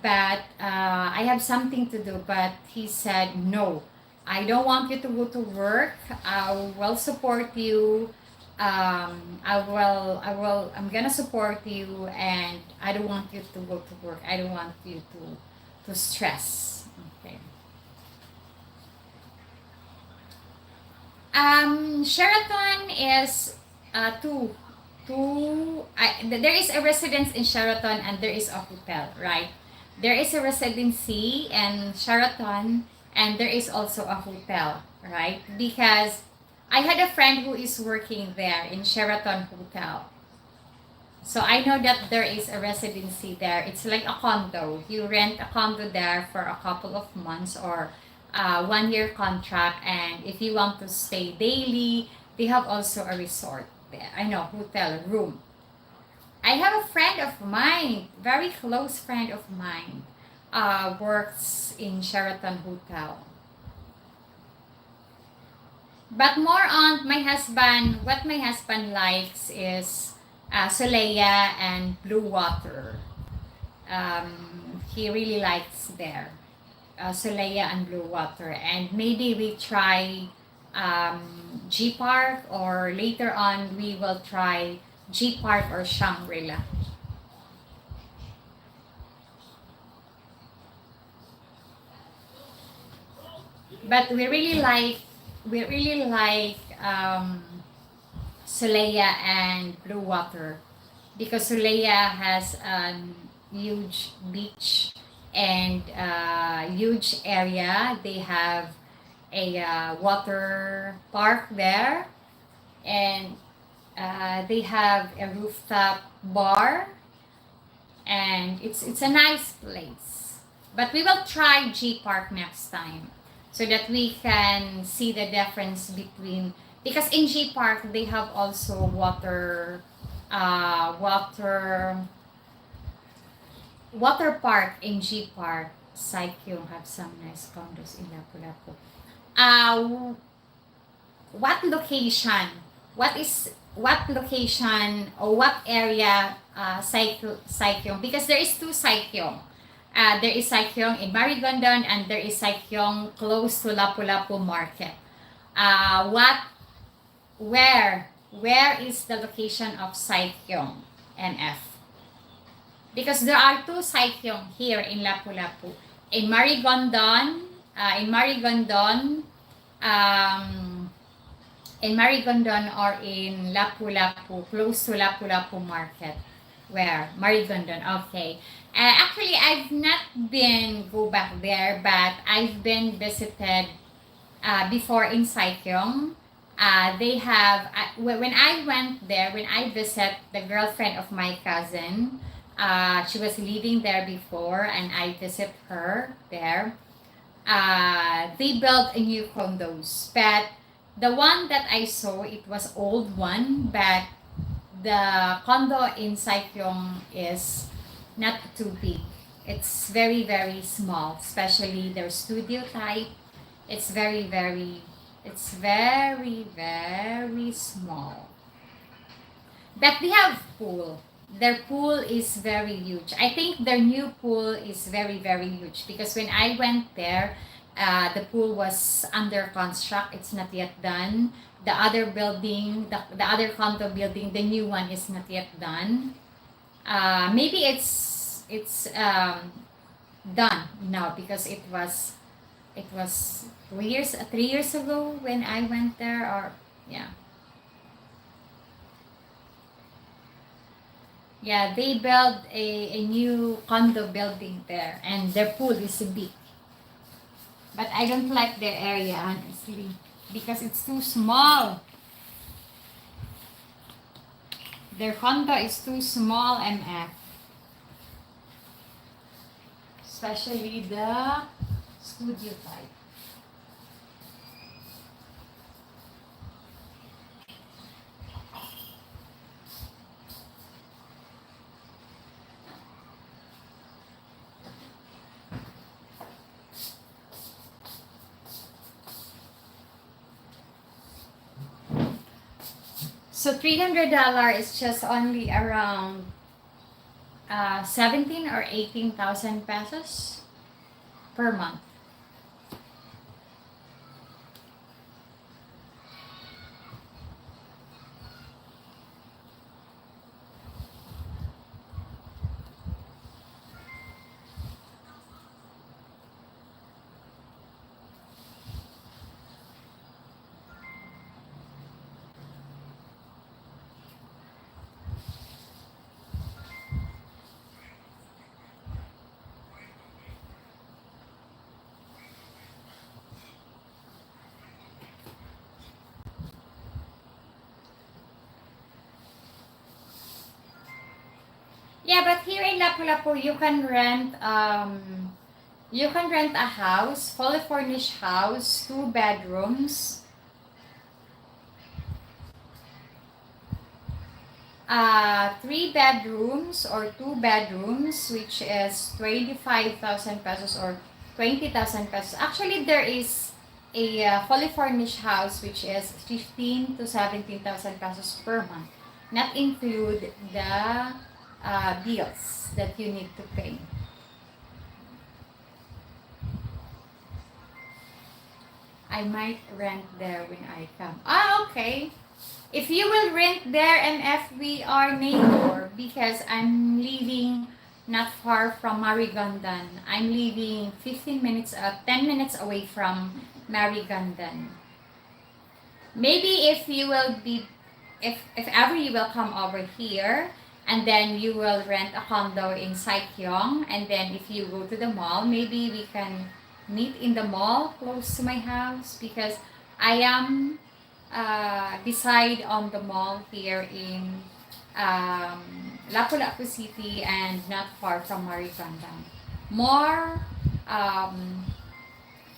But I have something to do. But he said, no, I don't want you to go to work. I will support you. I'm gonna support you, and I don't want you to go to work. I don't want you to stress. Okay. Sheraton is there is a residence in Sheraton and there is a hotel, right? There is a residency in Sheraton and there is also a hotel, right? Because I had a friend who is working there in Sheraton Hotel. So I know that there is a residency there. It's like a condo. You rent a condo there for a couple of months or 1 year contract. And if you want to stay daily, they have also a resort there. I know, hotel room. I have a friend of mine, very close friend of mine, works in Sheraton Hotel. But more on my husband, what my husband likes is Soleil and Blue Water. He really likes there. Soleil and Blue Water. And maybe we try G Park, or later on we will try G Park or Shangri-La. But we really like Soleil and Blue Water because Soleil has a huge beach and huge area. They have a water park there, and they have a rooftop bar, and it's a nice place. But we will try G Park next time so that we can see the difference between, because in G Park they have also water park in G Park. Saikyong have some nice condos in Lapu-Lapu. Uh, what location? What location or what area Saikyong? Because there is two Saikyong. There is Saikyong in Marigondon and there is Saikyong close to Lapu-Lapu Market. What where is the location of Saikyong, NF? Because there are two Saikyong here in Lapu-Lapu. In Marigondon, um, in Marigondon or in Lapu-Lapu, close to Lapu-Lapu Market. Where? Marigondon, okay. Actually, I've not been go back there, but I've been visited before in Saikyong. They have, when I went there, when I visit the girlfriend of my cousin, she was living there before and I visit her there. They built a new condos, but the one that I saw, it was old one, but the condo in Saikyong is not too big. It's very, very small, especially their studio type. It's very, very small. But they have pool. Their pool is very huge. I think their new pool is very, very huge because when I went there, the pool was under construct. It's not yet done. The other building, the other condo building, the new one is not yet done. Maybe it's done now because it was 2 years, 3 years ago when I went there, or yeah. Yeah, they built a new condo building there and their pool is big. But I don't like their area, honestly, because it's too small. Their condo is too small, MF. Especially the studio type. So $300 is just only around 17 or 18,000 pesos per month. Yeah, but here in Lapu-Lapu, you can rent a house, fully furnished house, 2 bedrooms, 3 bedrooms or 2 bedrooms, which is 25,000 pesos or 20,000 pesos. Actually, there is a fully furnished house which is 15 to 17,000 pesos per month, not include the bills that you need to pay. I might rent there when I come. Okay. If you will rent there, MF, we are neighbor because I'm living not far from Marigondon. I'm living 15 minutes, 10 minutes away from Marigondon. Maybe if you will be, if ever you will come over here, and then you will rent a condo in Saikyong, and then if you go to the mall, maybe we can meet in the mall close to my house because I am beside on the mall here in Lapu-Lapu City and not far from Marikandang. More,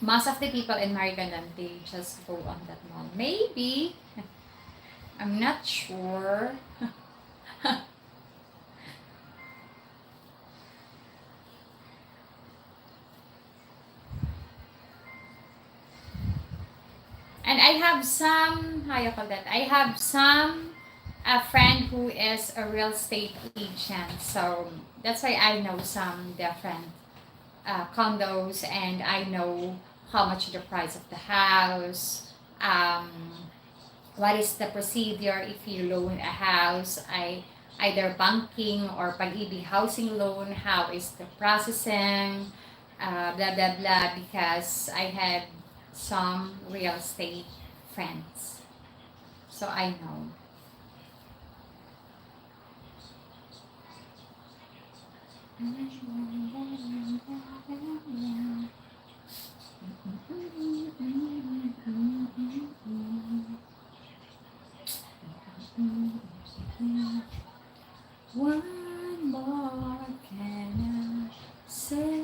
most of the people in Marikandang, they just go on that mall. Maybe, I'm not sure. And I have some, how you call that? I have some a friend who is a real estate agent. So that's why I know some different condos and I know how much the price of the house. What is the procedure if you loan a house? Either banking or pag-ibig housing loan. How is the processing? Blah blah blah. Because I had some real estate friends. So I know. One more can I say?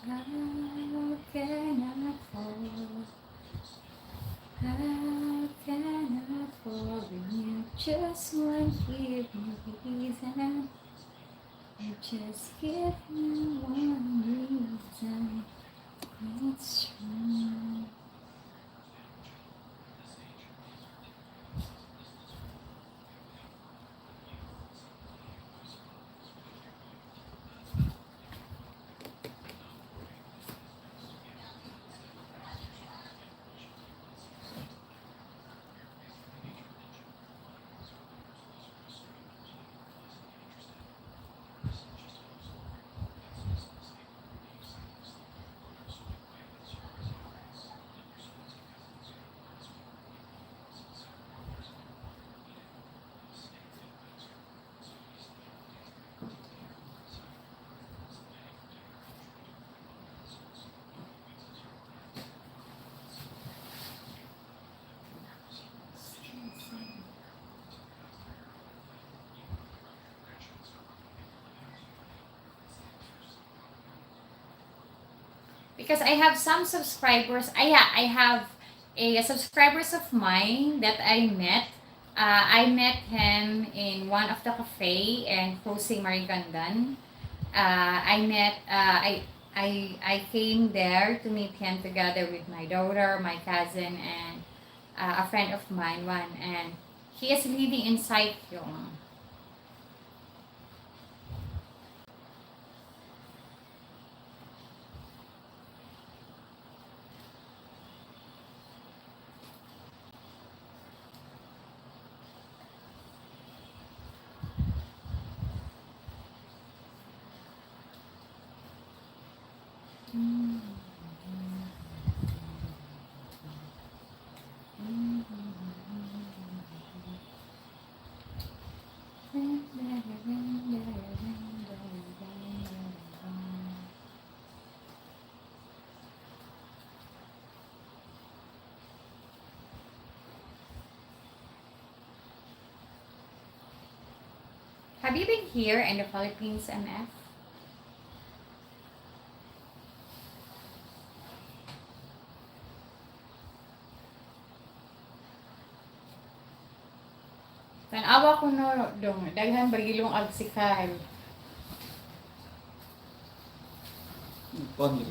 How can I fall? How can I fall when you just won't give me reason? You just give me one reason. It's true. Because I have some subscribers. I have a subscribers of mine that I met. I met him in one of the cafe in Crossing Marigandan. I came there to meet him together with my daughter, my cousin, and a friend of mine. One, and he is living in Saikyong. Have you been here in the Philippines, MF? Tanawa ko no dong, daghan bagilong agsikal. Paano?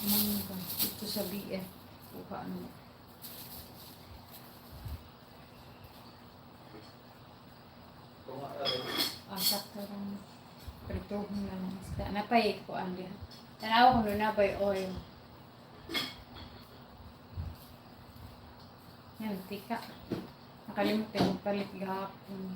Mangga, ito sa BF. Kuha ano. Sakto lang. Prituhon na lang isda. Napay ko ang diha. Tanawa ko no napay oil. Yan, tika. Nakalimutan yung palit gahapon.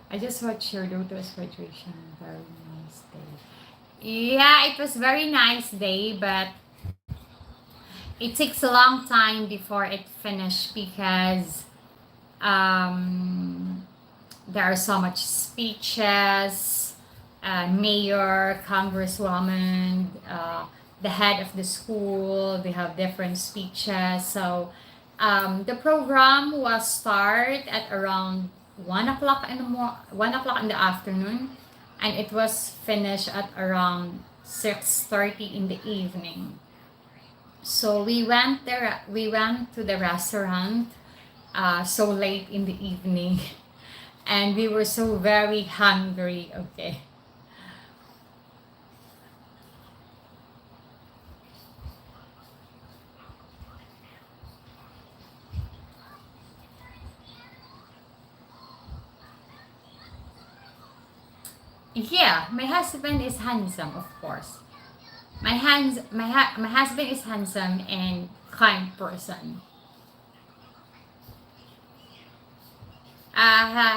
I just watched your daughter's graduation. Very nice day. Yeah, it was very nice day, but it takes a long time before it finished because there are so much speeches, mayor, congresswoman, the head of the school. They have different speeches. So the program was start at around 1 o'clock in the 1 o'clock in the afternoon, and it was finished at around 6:30 in the evening. So we went to the restaurant so late in the evening. and we were so very hungry. Okay. Yeah, my husband is handsome, of course. My husband is handsome and kind person.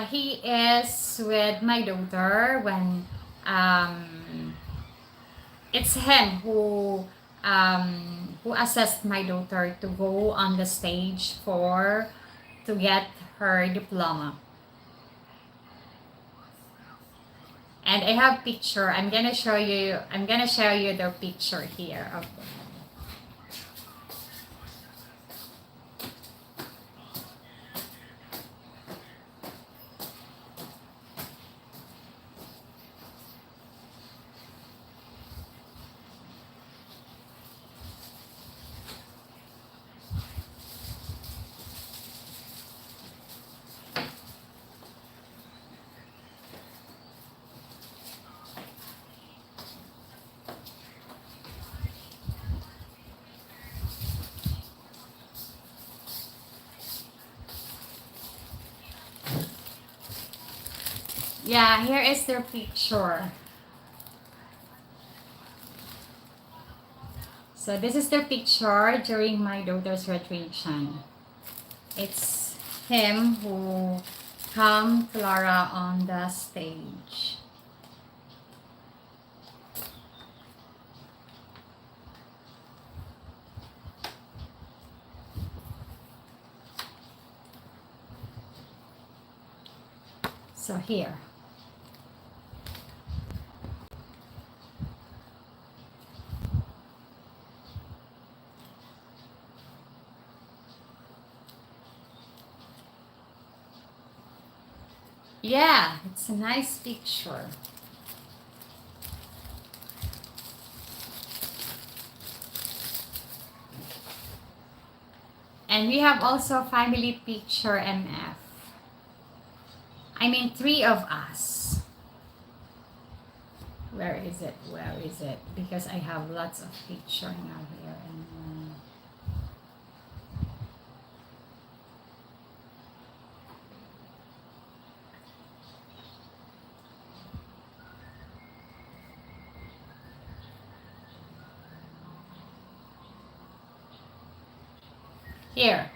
He is with my daughter when it's him who assessed my daughter to go on the stage for to get her diploma. And I have picture. I'm gonna show you. I'm gonna show you the picture here. Of, yeah, here is their picture. So this is the picture during my daughter's graduation. It's him who come Clara on the stage. So here. Yeah, it's a nice picture. And we have also family picture MF. I mean, three of us. Where is it? Where is it? Because I have lots of picture now here. And, here.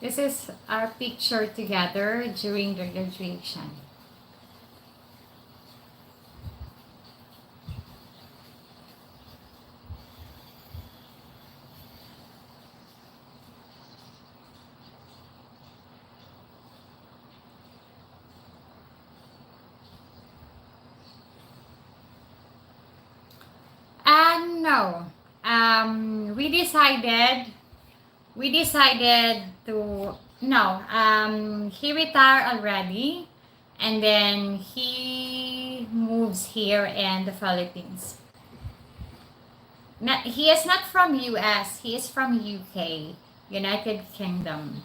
This is our picture together during the graduation. And no, we decided to no. He retired already, and then he moves here in the Philippines. Not, he is not from US. He is from UK, United Kingdom,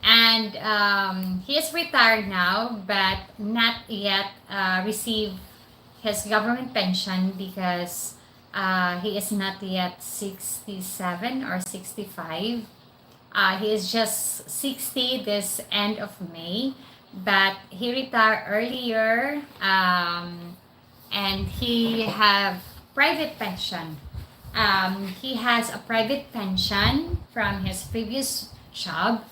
and he is retired now, but not yet received his government pension because he is not yet 67 or 65. He is just 60 this end of May, but he retired earlier, and he have private pension. He has a private pension from his previous job,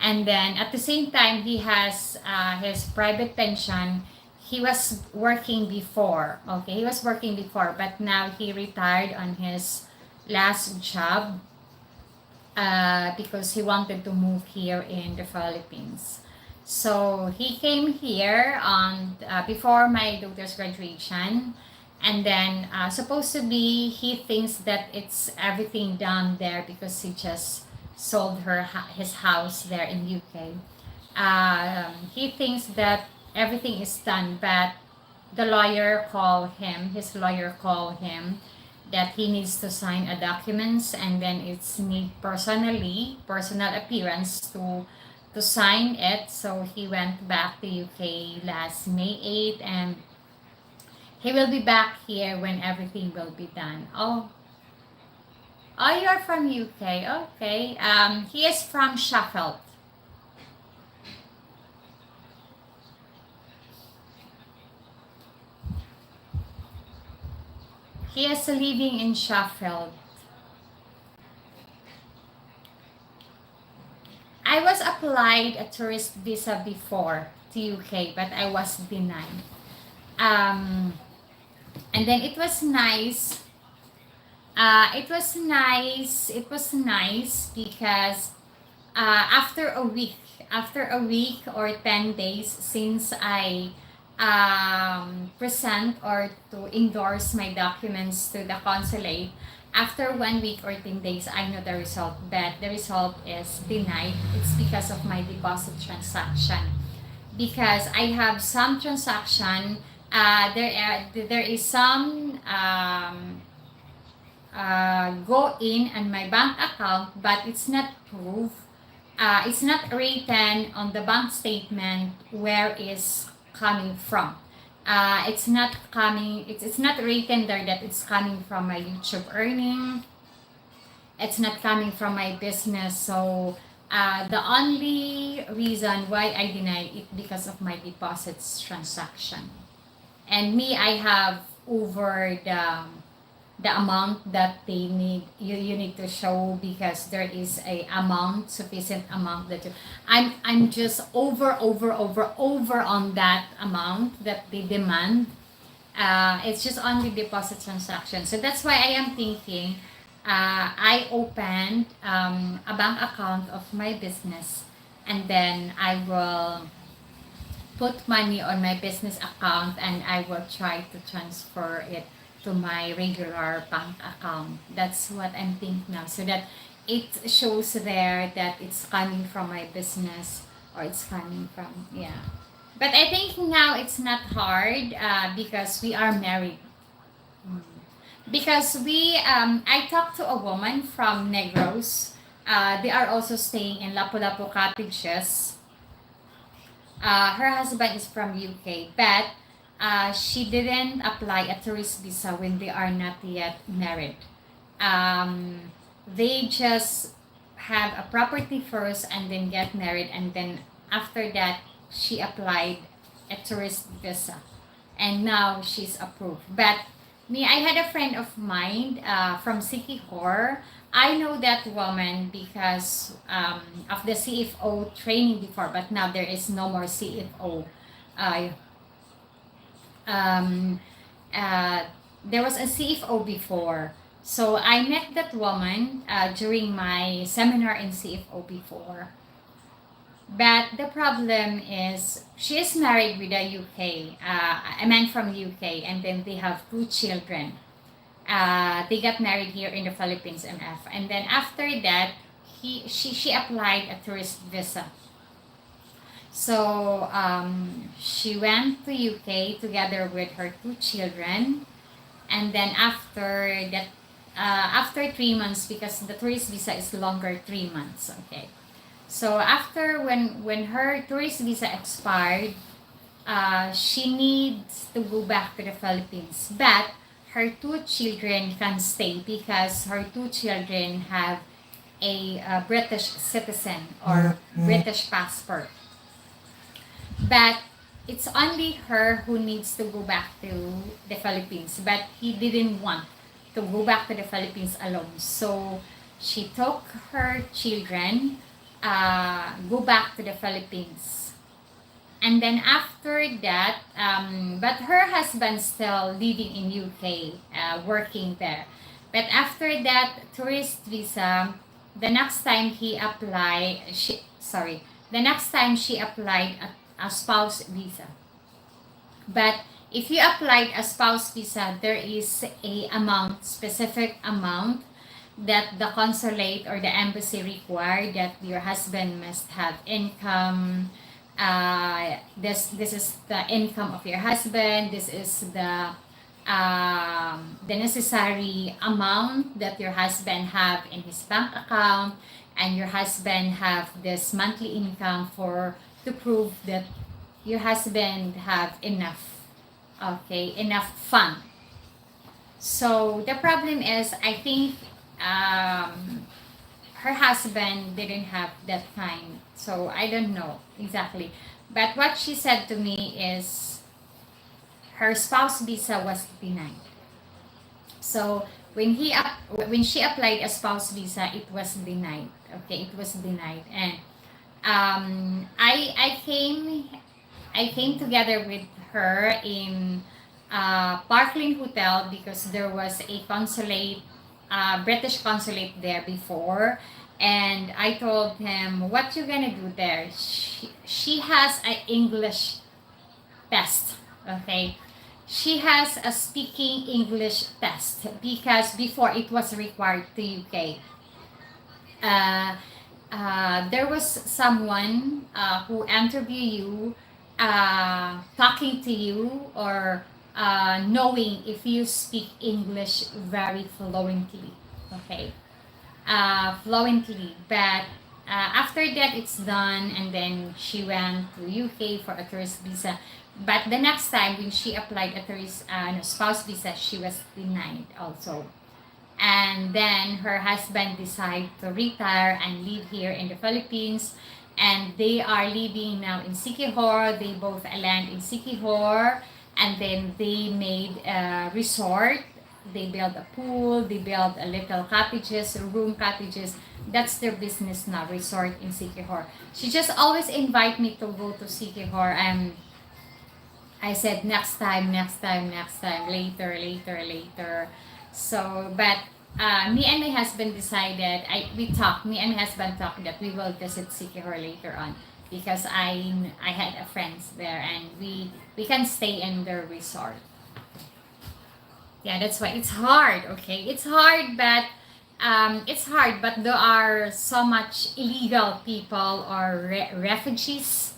and then at the same time he has his private pension. He was working before. Okay, he was working before, but now he retired on his last job because he wanted to move here in the Philippines. So he came here on before my daughter's graduation, and then supposed to be he thinks that it's everything done there because he just sold his house there in UK. He thinks that everything is done, but his lawyer call him that he needs to sign a documents, and then it's need personal appearance to sign it. So he went back to UK last May 8th, and he will be back here when everything will be done. Oh, you're from UK. Okay. He is from Sheffield. He is living in Sheffield. I was applied a tourist visa before to UK, but I was denied. Um, and then it was nice. It was nice because after a week or 10 days since I present or to endorse my documents to the consulate, after 1 week or 10 days, I know the result, but the result is denied. It's because of my deposit transaction. Because I have some transaction, there is some go in on my bank account, but it's not proof. It's not written on the bank statement where is coming from. It's not written there that it's coming from my YouTube earning. It's not coming from my business. So the only reason why I deny it because of my deposits transaction. And me, I have over the amount that they need, you need to show, because there is a amount, sufficient amount that I'm just over on that amount that they demand. It's just only deposit transaction. So that's why I am thinking, I opened a bank account of my business, and then I will put money on my business account, and I will try to transfer it to my regular bank account. That's what I'm thinking now, so that it shows there that it's coming from my business, or it's coming from, yeah. But I think now it's not hard because we are married. Mm. Because I talked to a woman from Negros. They are also staying in Lapu-Lapu cottages. Her husband is from UK, but she didn't apply a tourist visa when they are not yet married. They just have a property first and then get married, and then after that she applied a tourist visa, and now she's approved. But me, I had a friend of mine from Sikihor. I know that woman because of the CFO training before, but now there is no more CFO. Uh, um, uh, there was a CFO before. So I met that woman during my seminar in CFO before. But the problem is she is married with a UK, a man from UK, and then they have two children. They got married here in the Philippines, MF, and then after that, she applied a tourist visa. So she went to UK together with her two children, and then after that, after 3 months, because the tourist visa is longer, 3 months. Okay, so after when her tourist visa expired, she needs to go back to the Philippines, but her two children can stay because her two children have a British citizen or British passport. But it's only her who needs to go back to the Philippines. But he didn't want to go back to the Philippines alone. So she took her children, go back to the Philippines. And then after that, but her husband still living in UK, working there. But after that tourist visa, the next time the next time she applied a spouse visa. But if you applied a spouse visa, there is a amount, specific amount that the consulate or the embassy require that your husband must have income. This is the income of your husband. This is the necessary amount that your husband have in his bank account, and your husband have this monthly income for to prove that your husband have enough, okay, enough fund. So the problem is, I think her husband didn't have that kind. So I don't know exactly. But what she said to me is her spouse visa was denied. So when she applied a spouse visa, it was denied. Okay, it was denied, and I came together with her in Parkland Hotel because there was a consulate, British consulate there before, and I told him, "What you gonna do there?" She has an English test. Okay, she has a speaking English test because before it was required to UK. Uh, there was someone who interview you, talking to you, or knowing if you speak English very fluently. Okay, fluently. But after that, it's done, and then she went to UK for a tourist visa. But the next time when she applied a tourist no, spouse visa, she was denied also. And then her husband decided to retire and live here in the Philippines. And they are living now in Siquijor. They both land in Siquijor. And then they made a resort. They built a pool. They built a little cottages, room cottages. That's their business now, resort in Siquijor. She just always invite me to go to Siquijor. And I said next time, next time, next time, later, later, later. So, but me and my husband decided, me and my husband talked that we will visit Siquijor later on because I had a friends there, and we can stay in the resort. Yeah, that's why it's hard. Okay, it's hard, but there are so much illegal people or refugees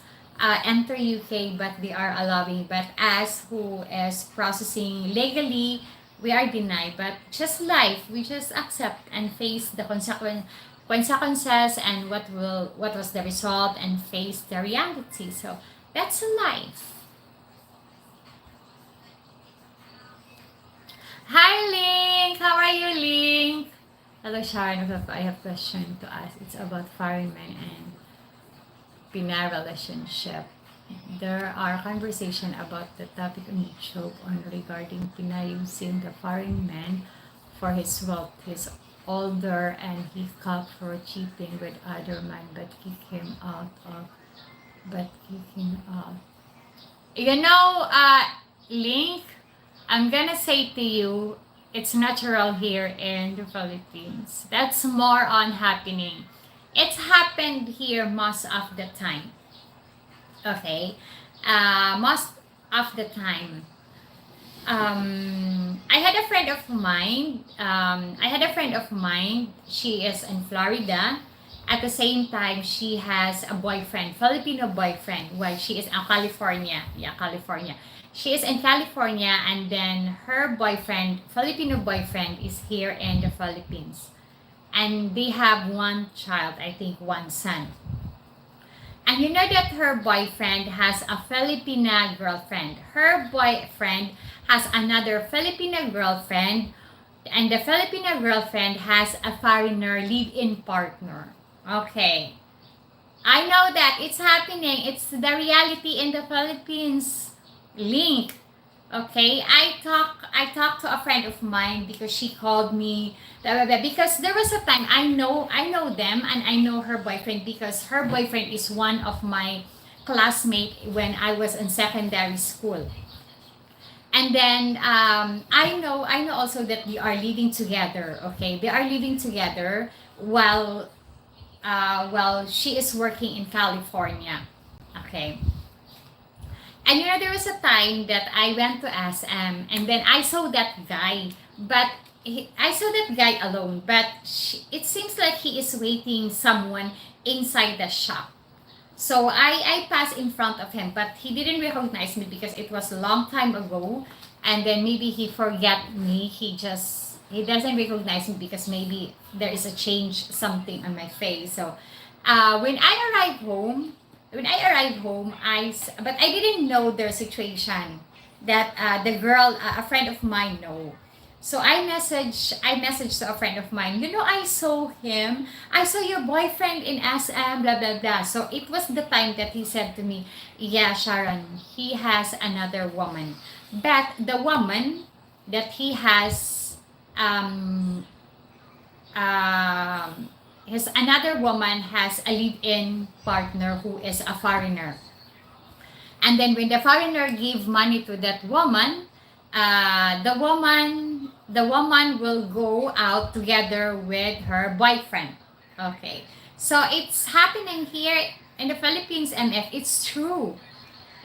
enter UK, but they are allowing. But as who is processing legally, we are denied. But just life, we just accept and face the consequences and what was the result, and face the reality. So that's life. Hi, Link. How are you, Link? Hello, Sharon. I have a question to ask. It's about foreign men and Pinay relationship. There are conversation about the topic on YouTube on regarding Pinay using the foreign man for his wealth. He's older and he caught for cheating with other men, but kick him out. You know, Link, I'm gonna say to you, it's natural here in the Philippines. That's more on happening. It's happened here most of the time. Okay, most of the time. I had a friend of mine. She is in Florida. At the same time, she has a boyfriend, Filipino boyfriend. While she is in California. Yeah, California. She is in California, and then her boyfriend, Filipino boyfriend, is here in the Philippines. And they have one child, I think one son. And you know that her boyfriend has a Filipina girlfriend. Her boyfriend has another Filipina girlfriend, and the Filipina girlfriend has a foreigner live-in partner. Okay. I know that it's happening. It's the reality in the Philippines. Link. Okay, I talked to a friend of mine because she called me, because there was a time I know them, and I know her boyfriend because her boyfriend is one of my classmate when I was in secondary school. And then I know also that they are living together. Okay, they are living together while she is working in California. Okay. And you know, there was a time that I went to SM, and then I saw that guy, but I saw that guy alone, but it seems like he is waiting someone inside the shop. So I passed in front of him, but he didn't recognize me because it was a long time ago. And then maybe he forgot me. He doesn't recognize me because maybe there is a change something on my face. So when I arrived home, but I didn't know their situation that the girl, a friend of mine, know. So I messaged to a friend of mine. I saw him. I saw your boyfriend in SM. Blah blah blah. So it was the time that he said to me, "Yeah, Sharon, he has another woman, but the woman that he has, um, his another woman has a live-in partner who is a foreigner." And then when the foreigner give money to that woman, the woman will go out together with her boyfriend. Okay, so it's happening here in the Philippines, MF. It's true.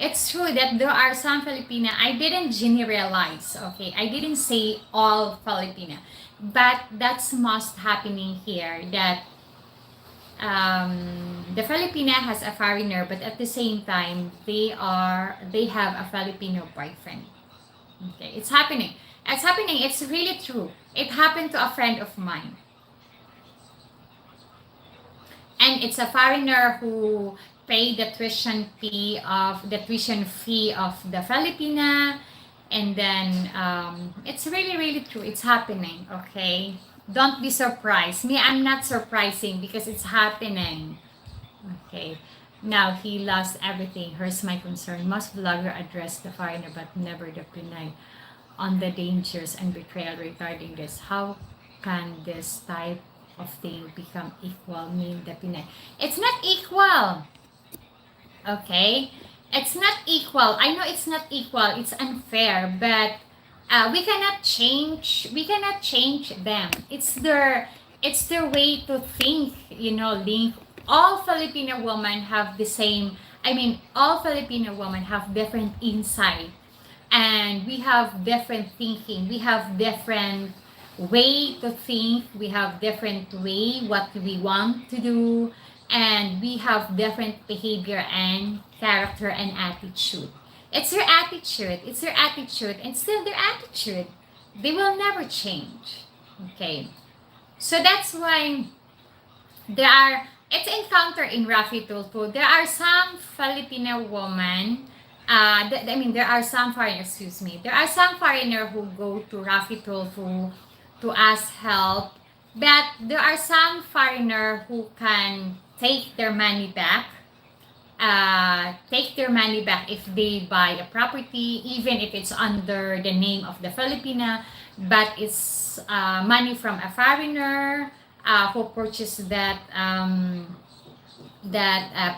It's true that there are some Filipina. I didn't generalize. Okay, I didn't say all Filipina, but that's most happening here. That the Filipina has a foreigner, but at the same time, they have a Filipino boyfriend. Okay, it's happening. It's happening. It's really true. It happened to a friend of mine, and it's a foreigner who paid the tuition fee of the Filipina, and then it's really really true. It's happening. Okay, don't be surprised. Me, I'm not surprising because it's happening. Okay. Now he lost everything. Here's my concern. Most vlogger address the foreigner but never the Pinay on the dangers and betrayal regarding this. How can this type of thing become equal mean the Pinay? It's not equal. Okay? It's not equal. I know it's not equal. It's unfair, but we cannot change them. It's their way to think, link. All Filipino women have the same, all Filipino women have different insight, and we have different thinking. We have different way to think. We have different way what we want to do, and we have different behavior and character and attitude. It's their attitude, and still their attitude. They will never change. Okay, so that's why it's encountered in Rafi Tulfo. There are some Filipino women, there are some foreigners, excuse me. There are some foreigner who go to Rafi Tulfo to ask help, but there are some foreigner who can take their money back if they buy a property, even if it's under the name of the Filipina, but it's money from a foreigner who purchased that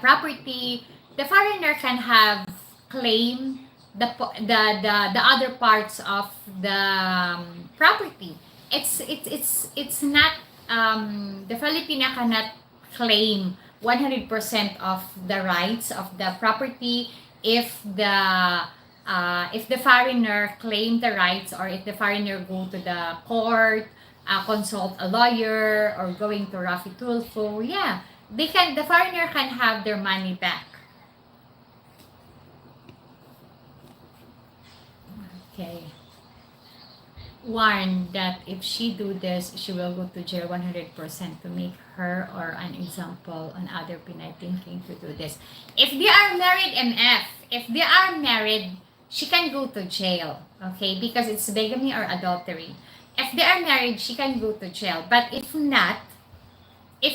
property. The foreigner can have claim the other parts of the property. It's not, the Filipina cannot claim 100% of the rights of the property if the foreigner claim the rights, or if the foreigner go to the court, consult a lawyer, or going to Rafi Tulfo. Yeah, the foreigner can have their money back. Okay. Warned that if she do this, she will go to jail 100%, to make her or an example on other Pinay thinking to do this. If they are married, if they are married, she can go to jail, okay, because it's bigamy or adultery. If they are married, she can go to jail. But if not, they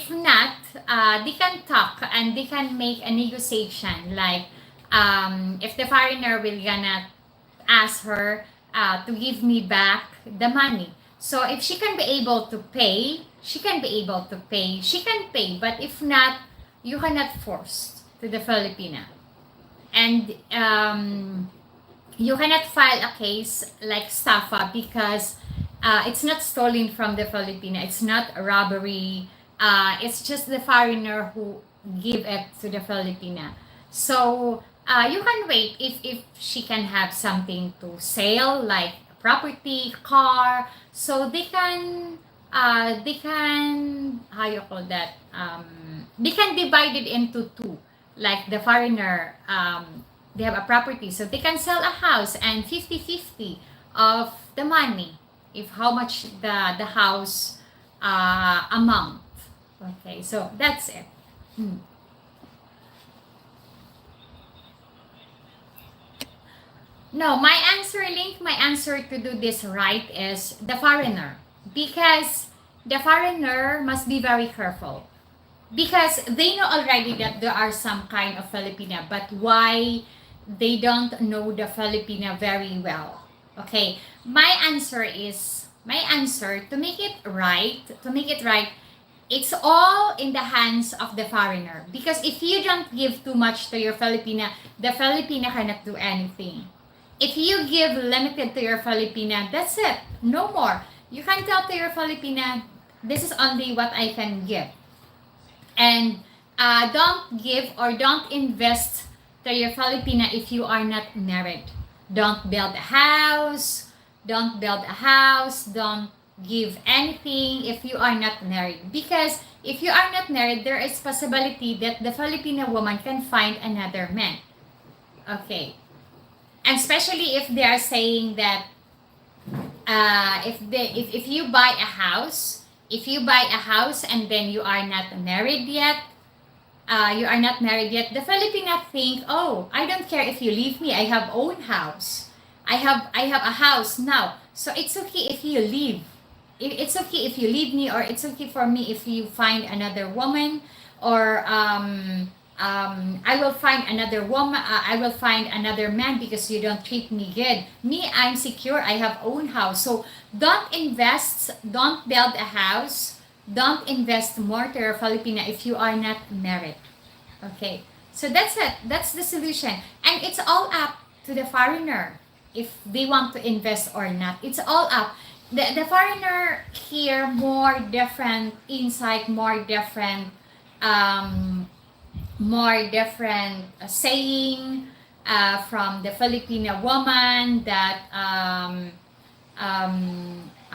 can talk and they can make a negotiation. Like, if the foreigner will gonna ask her to give me back the money. So if she can be able to pay, she can pay. But if not, you cannot force to the Filipina. And you cannot file a case like Stafa, because it's not stolen from the Filipina. It's not a robbery. It's just the foreigner who give it to the Filipina. So you can wait if she can have something to sell, like property, car, so they can, how you call that, they can divide it into two. Like the foreigner, they have a property, so they can sell a house and 50-50 of the money, if how much the house amount. Okay, so that's it. No, my answer, Link, my answer to do this right is the foreigner. Because the foreigner must be very careful. Because they know already that there are some kind of Filipina, but why they don't know the Filipina very well. Okay, my answer to make it right, it's all in the hands of the foreigner. Because if you don't give too much to your Filipina, the Filipina cannot do anything. If you give limited to your Filipina, that's it. No more. You can tell to your Filipina, this is only what I can give. And don't give or don't invest to your Filipina if you are not married. Don't build a house. Don't build a house. Don't give anything if you are not married. Because if you are not married, there is possibility that the Filipino woman can find another man. Okay. And especially if they are saying that if you buy a house, and then you are not married yet, the Filipino think, oh, I don't care if you leave me, I have own house, I have a house now, so it's okay if you leave. It's okay if you leave me, or it's okay for me if you find another woman, or I will find another woman, I will find another man because you don't treat me good. Me, I'm secure, I have own house. So don't invest, don't build a house, don't invest more to your Filipina if you are not married. Okay, so that's it, that's the solution. And it's all up to the foreigner if they want to invest or not. It's all up. The foreigner here more different insight, more different saying from the Filipino woman that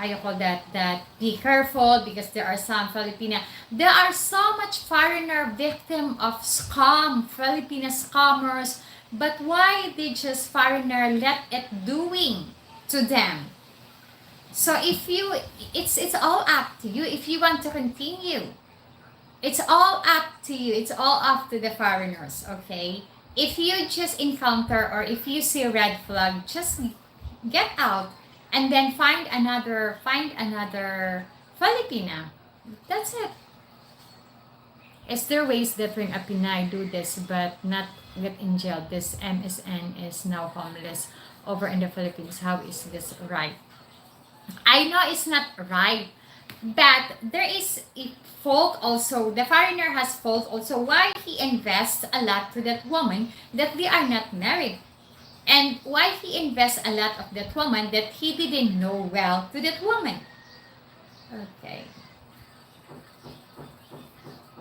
I call that be careful, because there are some Filipina, there are so much foreigner victim of scam, Filipina scammers, but why they just foreigner let it doing to them? So if you, it's all up to you if you want to continue. It's all up to you. It's all up to the foreigners, okay? If you just encounter or if you see a red flag, just get out and then find another Filipina. That's it. Is there ways that when a Pinay do this but not get in jail? This MSN is now homeless over in the Philippines. How is this right? I know it's not right, but there is a fault also. The foreigner has fault also. Why he invests a lot to that woman that they are not married? And why he invests a lot of that woman that he didn't know well to that woman? Okay.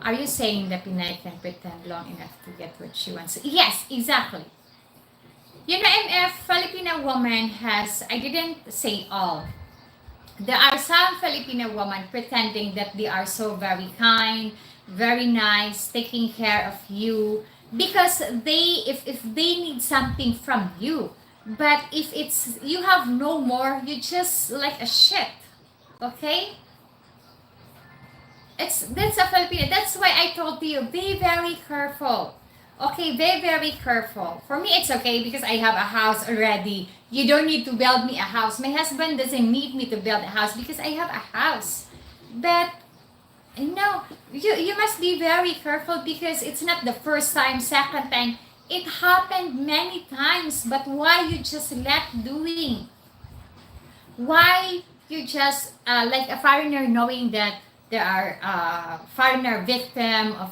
Are you saying that Pinay can pretend long enough to get what she wants? Yes, exactly. You know, MF, Filipino woman has, I didn't say all. There are some Filipino women pretending that they are so very kind, very nice, taking care of you, because they, if they need something from you. But if it's, you have no more, you just like a shit. Okay? That's a Filipino. That's why I told you, be very careful. Okay, be very careful. For me, it's okay because I have a house already. You don't need to build me a house. My husband doesn't need me to build a house because I have a house. But no, you must be very careful because it's not the first time, second time. It happened many times. But why you just let doing? Why you just like a foreigner knowing that there are foreigner victim of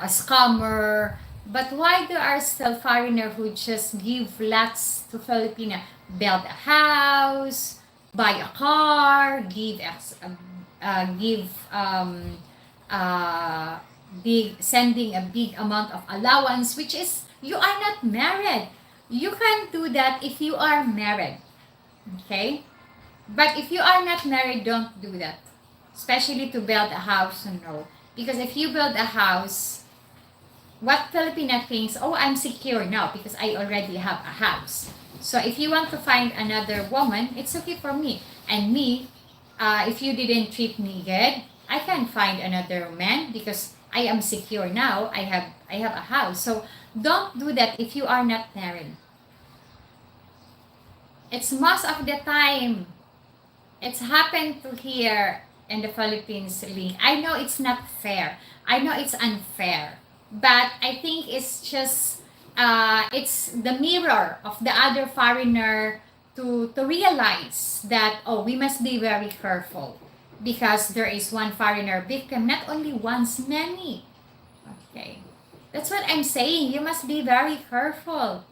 a scammer, but why there are still foreigner who just give lots to Filipina, build a house, buy a car, give big, sending a big amount of allowance, which is you are not married. You can do that if you are married. Okay? But if you are not married, don't do that. Especially to build a house, no. Because if you build a house, what Filipina thinks, oh, I'm secure now because I already have a house. So if you want to find another woman, it's okay for me. And me, if you didn't treat me good, I can find another man because I am secure now. I have a house. So don't do that if you are not married. It's most of the time it's happened to here in the Philippines, Lee. I know it's not fair. I know it's unfair. But I think it's just it's the mirror of the other foreigner to realize that, oh, we must be very careful because there is one foreigner victim, not only once, many. Okay. That's what I'm saying. You must be very careful.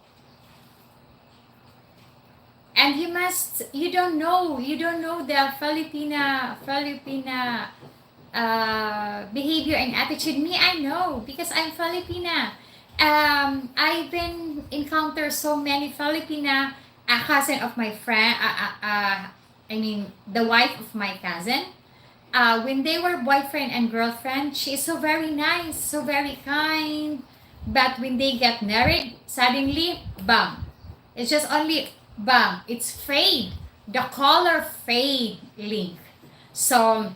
And you don't know the Filipina behavior and attitude. Me, I know because I'm Filipina. I've been encounter so many Filipina, a cousin of my friend, I mean the wife of my cousin. When they were boyfriend and girlfriend, she is so very nice, so very kind. But when they get married, suddenly, bam, it's just only bam. It's fade. The color fade link. So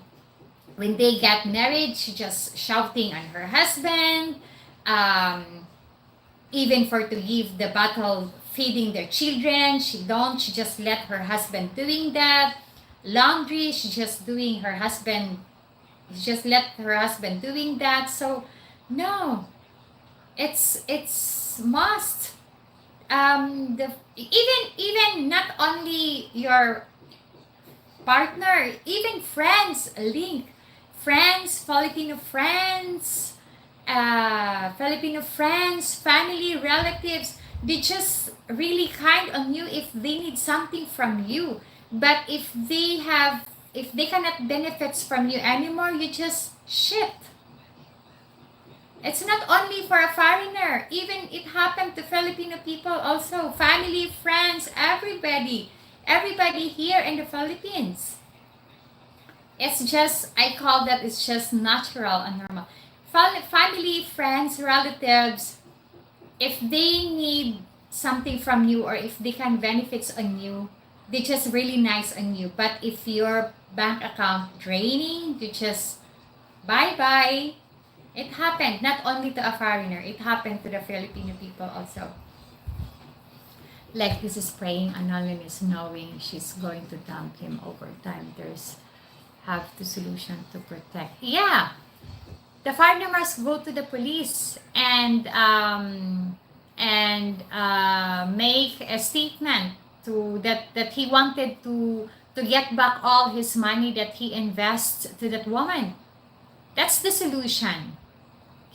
when they get married, she just shouting on her husband. Um, Even for to give the battle feeding their children, she don't. She just let her husband doing that. Laundry, she just doing her husband. She just let her husband doing that. So no, it's must the even not only your partner, even friends link, friends, Filipino friends, family, relatives, they just really kind on you if they need something from you. But if they cannot benefits from you anymore, you just shift. It's not only for a foreigner. Even it happened to Filipino people also. Family, friends, everybody. Everybody here in the Philippines. It's just, I call that it's just natural and normal. Family, friends, relatives, if they need something from you or if they can benefits on you, they just really nice on you. But if your bank account draining, you just bye-bye. It happened not only to a foreigner, it happened to the Filipino people also. Like this is praying anonymous, knowing she's going to dump him over time. There's have the solution to protect. Yeah, the foreigner must go to the police and make a statement to that he wanted to get back all his money that he invests to that woman. That's the solution.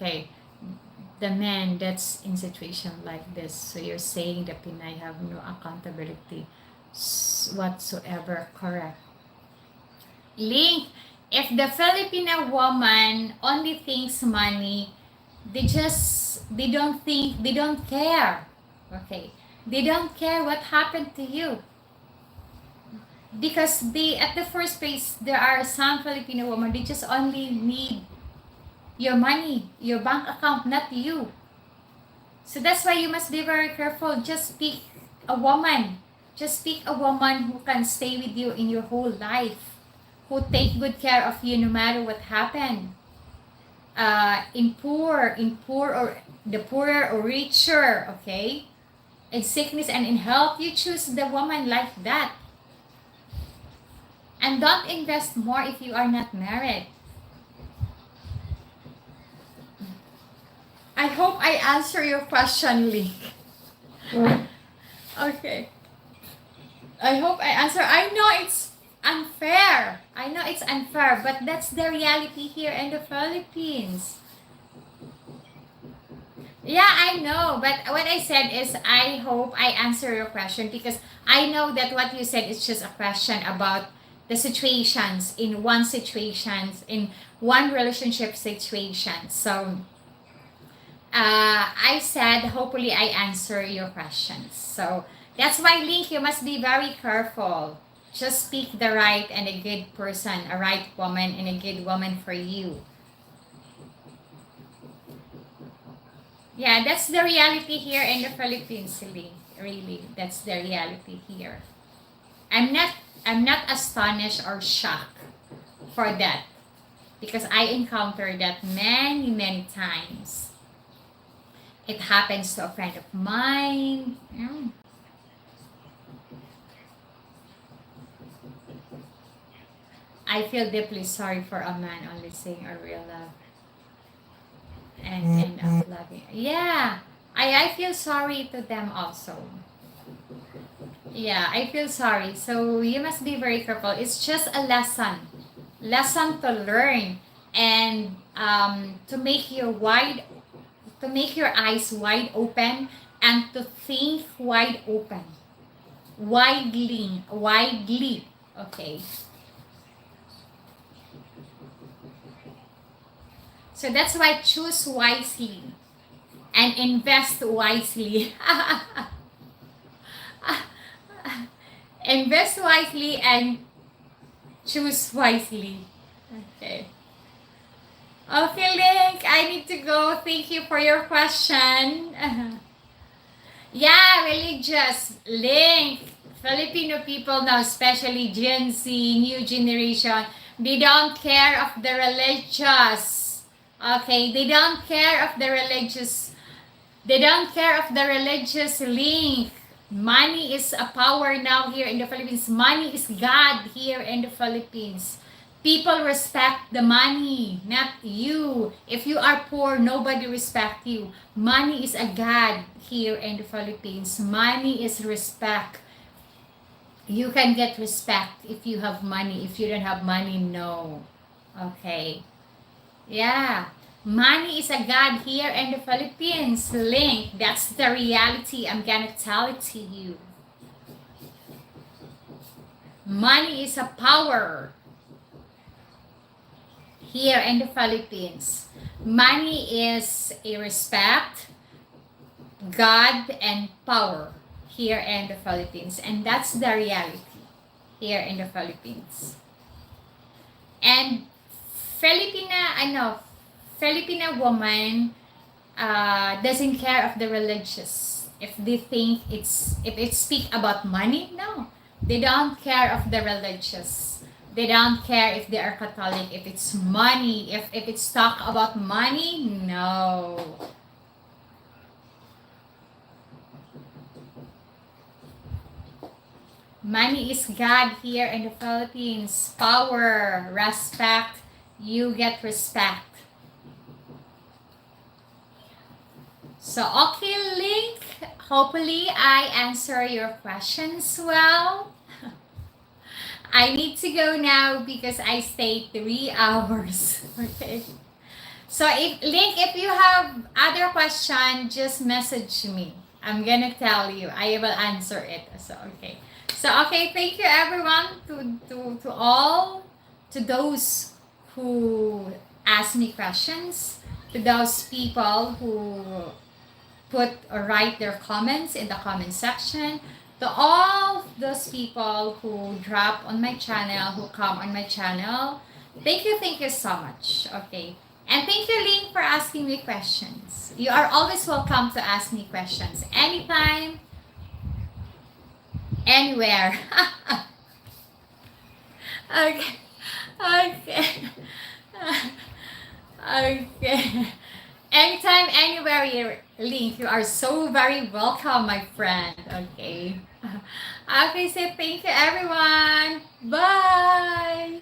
Okay, the man that's in situation like this. So you're saying the Pinay have no accountability whatsoever. Correct. Link, if the Filipino woman only thinks money, they don't care. Okay, they don't care what happened to you because they at the first place there are some Filipino women, they just only need your money, your bank account, not you. So that's why you must be very careful. Just pick a woman. Just pick a woman who can stay with you in your whole life, who take good care of you no matter what happened. In poor or the poorer or richer, okay? In sickness and in health, you choose the woman like that. And don't invest more if you are not married. I hope I answer your question, Lee. Okay. I hope I answer. I know it's unfair. But that's the reality here in the Philippines. Yeah, I know. But what I said is I hope I answer your question because I know that what you said is just a question about the situations in one relationship situation. So I said, hopefully I answer your questions. So that's why, Link, you must be very careful. Just pick the right and a good person, a right woman and a good woman for you. Yeah, that's the reality here in the Philippines, Link. Really, that's the reality here. I'm not I'm not astonished or shocked for that because I encountered that many times. It happens to a friend of mine. I feel deeply sorry for a man only saying a real love and end up loving. Yeah, I feel sorry to them also. Yeah, I feel sorry. So you must be very careful. It's just a lesson to learn, and to make to make your eyes wide open and to think wide open, widely. Okay. So that's why choose wisely and invest wisely. Invest wisely and choose wisely. Okay. Okay, Link, I need to go. Thank you for your question. Yeah, religious. Link. Filipino people now, especially Gen Z, new generation, they don't care of the religious. Okay, they don't care of the religious. They don't care of the religious, Link. Money is a power now here in the Philippines. Money is God here in the Philippines. People respect the money, not you. If you are poor, nobody respect you. Money is a God here in the Philippines. Money is respect. You can get respect if you have money. If you don't have money, no. Okay. Yeah. Money is a God here in the Philippines, Link. That's the reality. I'm gonna tell it to you. Money is a power here in the Philippines. Money is a respect, God, and power here in the Philippines. And that's the reality here in the Philippines. And Filipina woman doesn't care of the religious. If they think if it speak about money, no. They don't care of the religious. They don't care if they are Catholic. If it's money, if it's talk about money, no. Money is God here in the Philippines. Power, respect, you get respect. So, okay, Link. Hopefully, I answer your questions well. I need to go now because I stayed 3 hours. Okay. So, Link, if you have other question, just message me. I'm gonna tell you. I will answer it. So, okay. So, okay, thank you everyone to all, to those who ask me questions, to those people who put or write their comments in the comment section, to all those people who drop on my channel, who come on my channel. Thank you so much. Okay. And thank you, Link, for asking me questions. You are always welcome to ask me questions anytime, anywhere. Okay. Okay. Okay. Anytime, anywhere, Link, you are so very welcome, my friend. Okay. Okay, so thank you, everyone. Bye.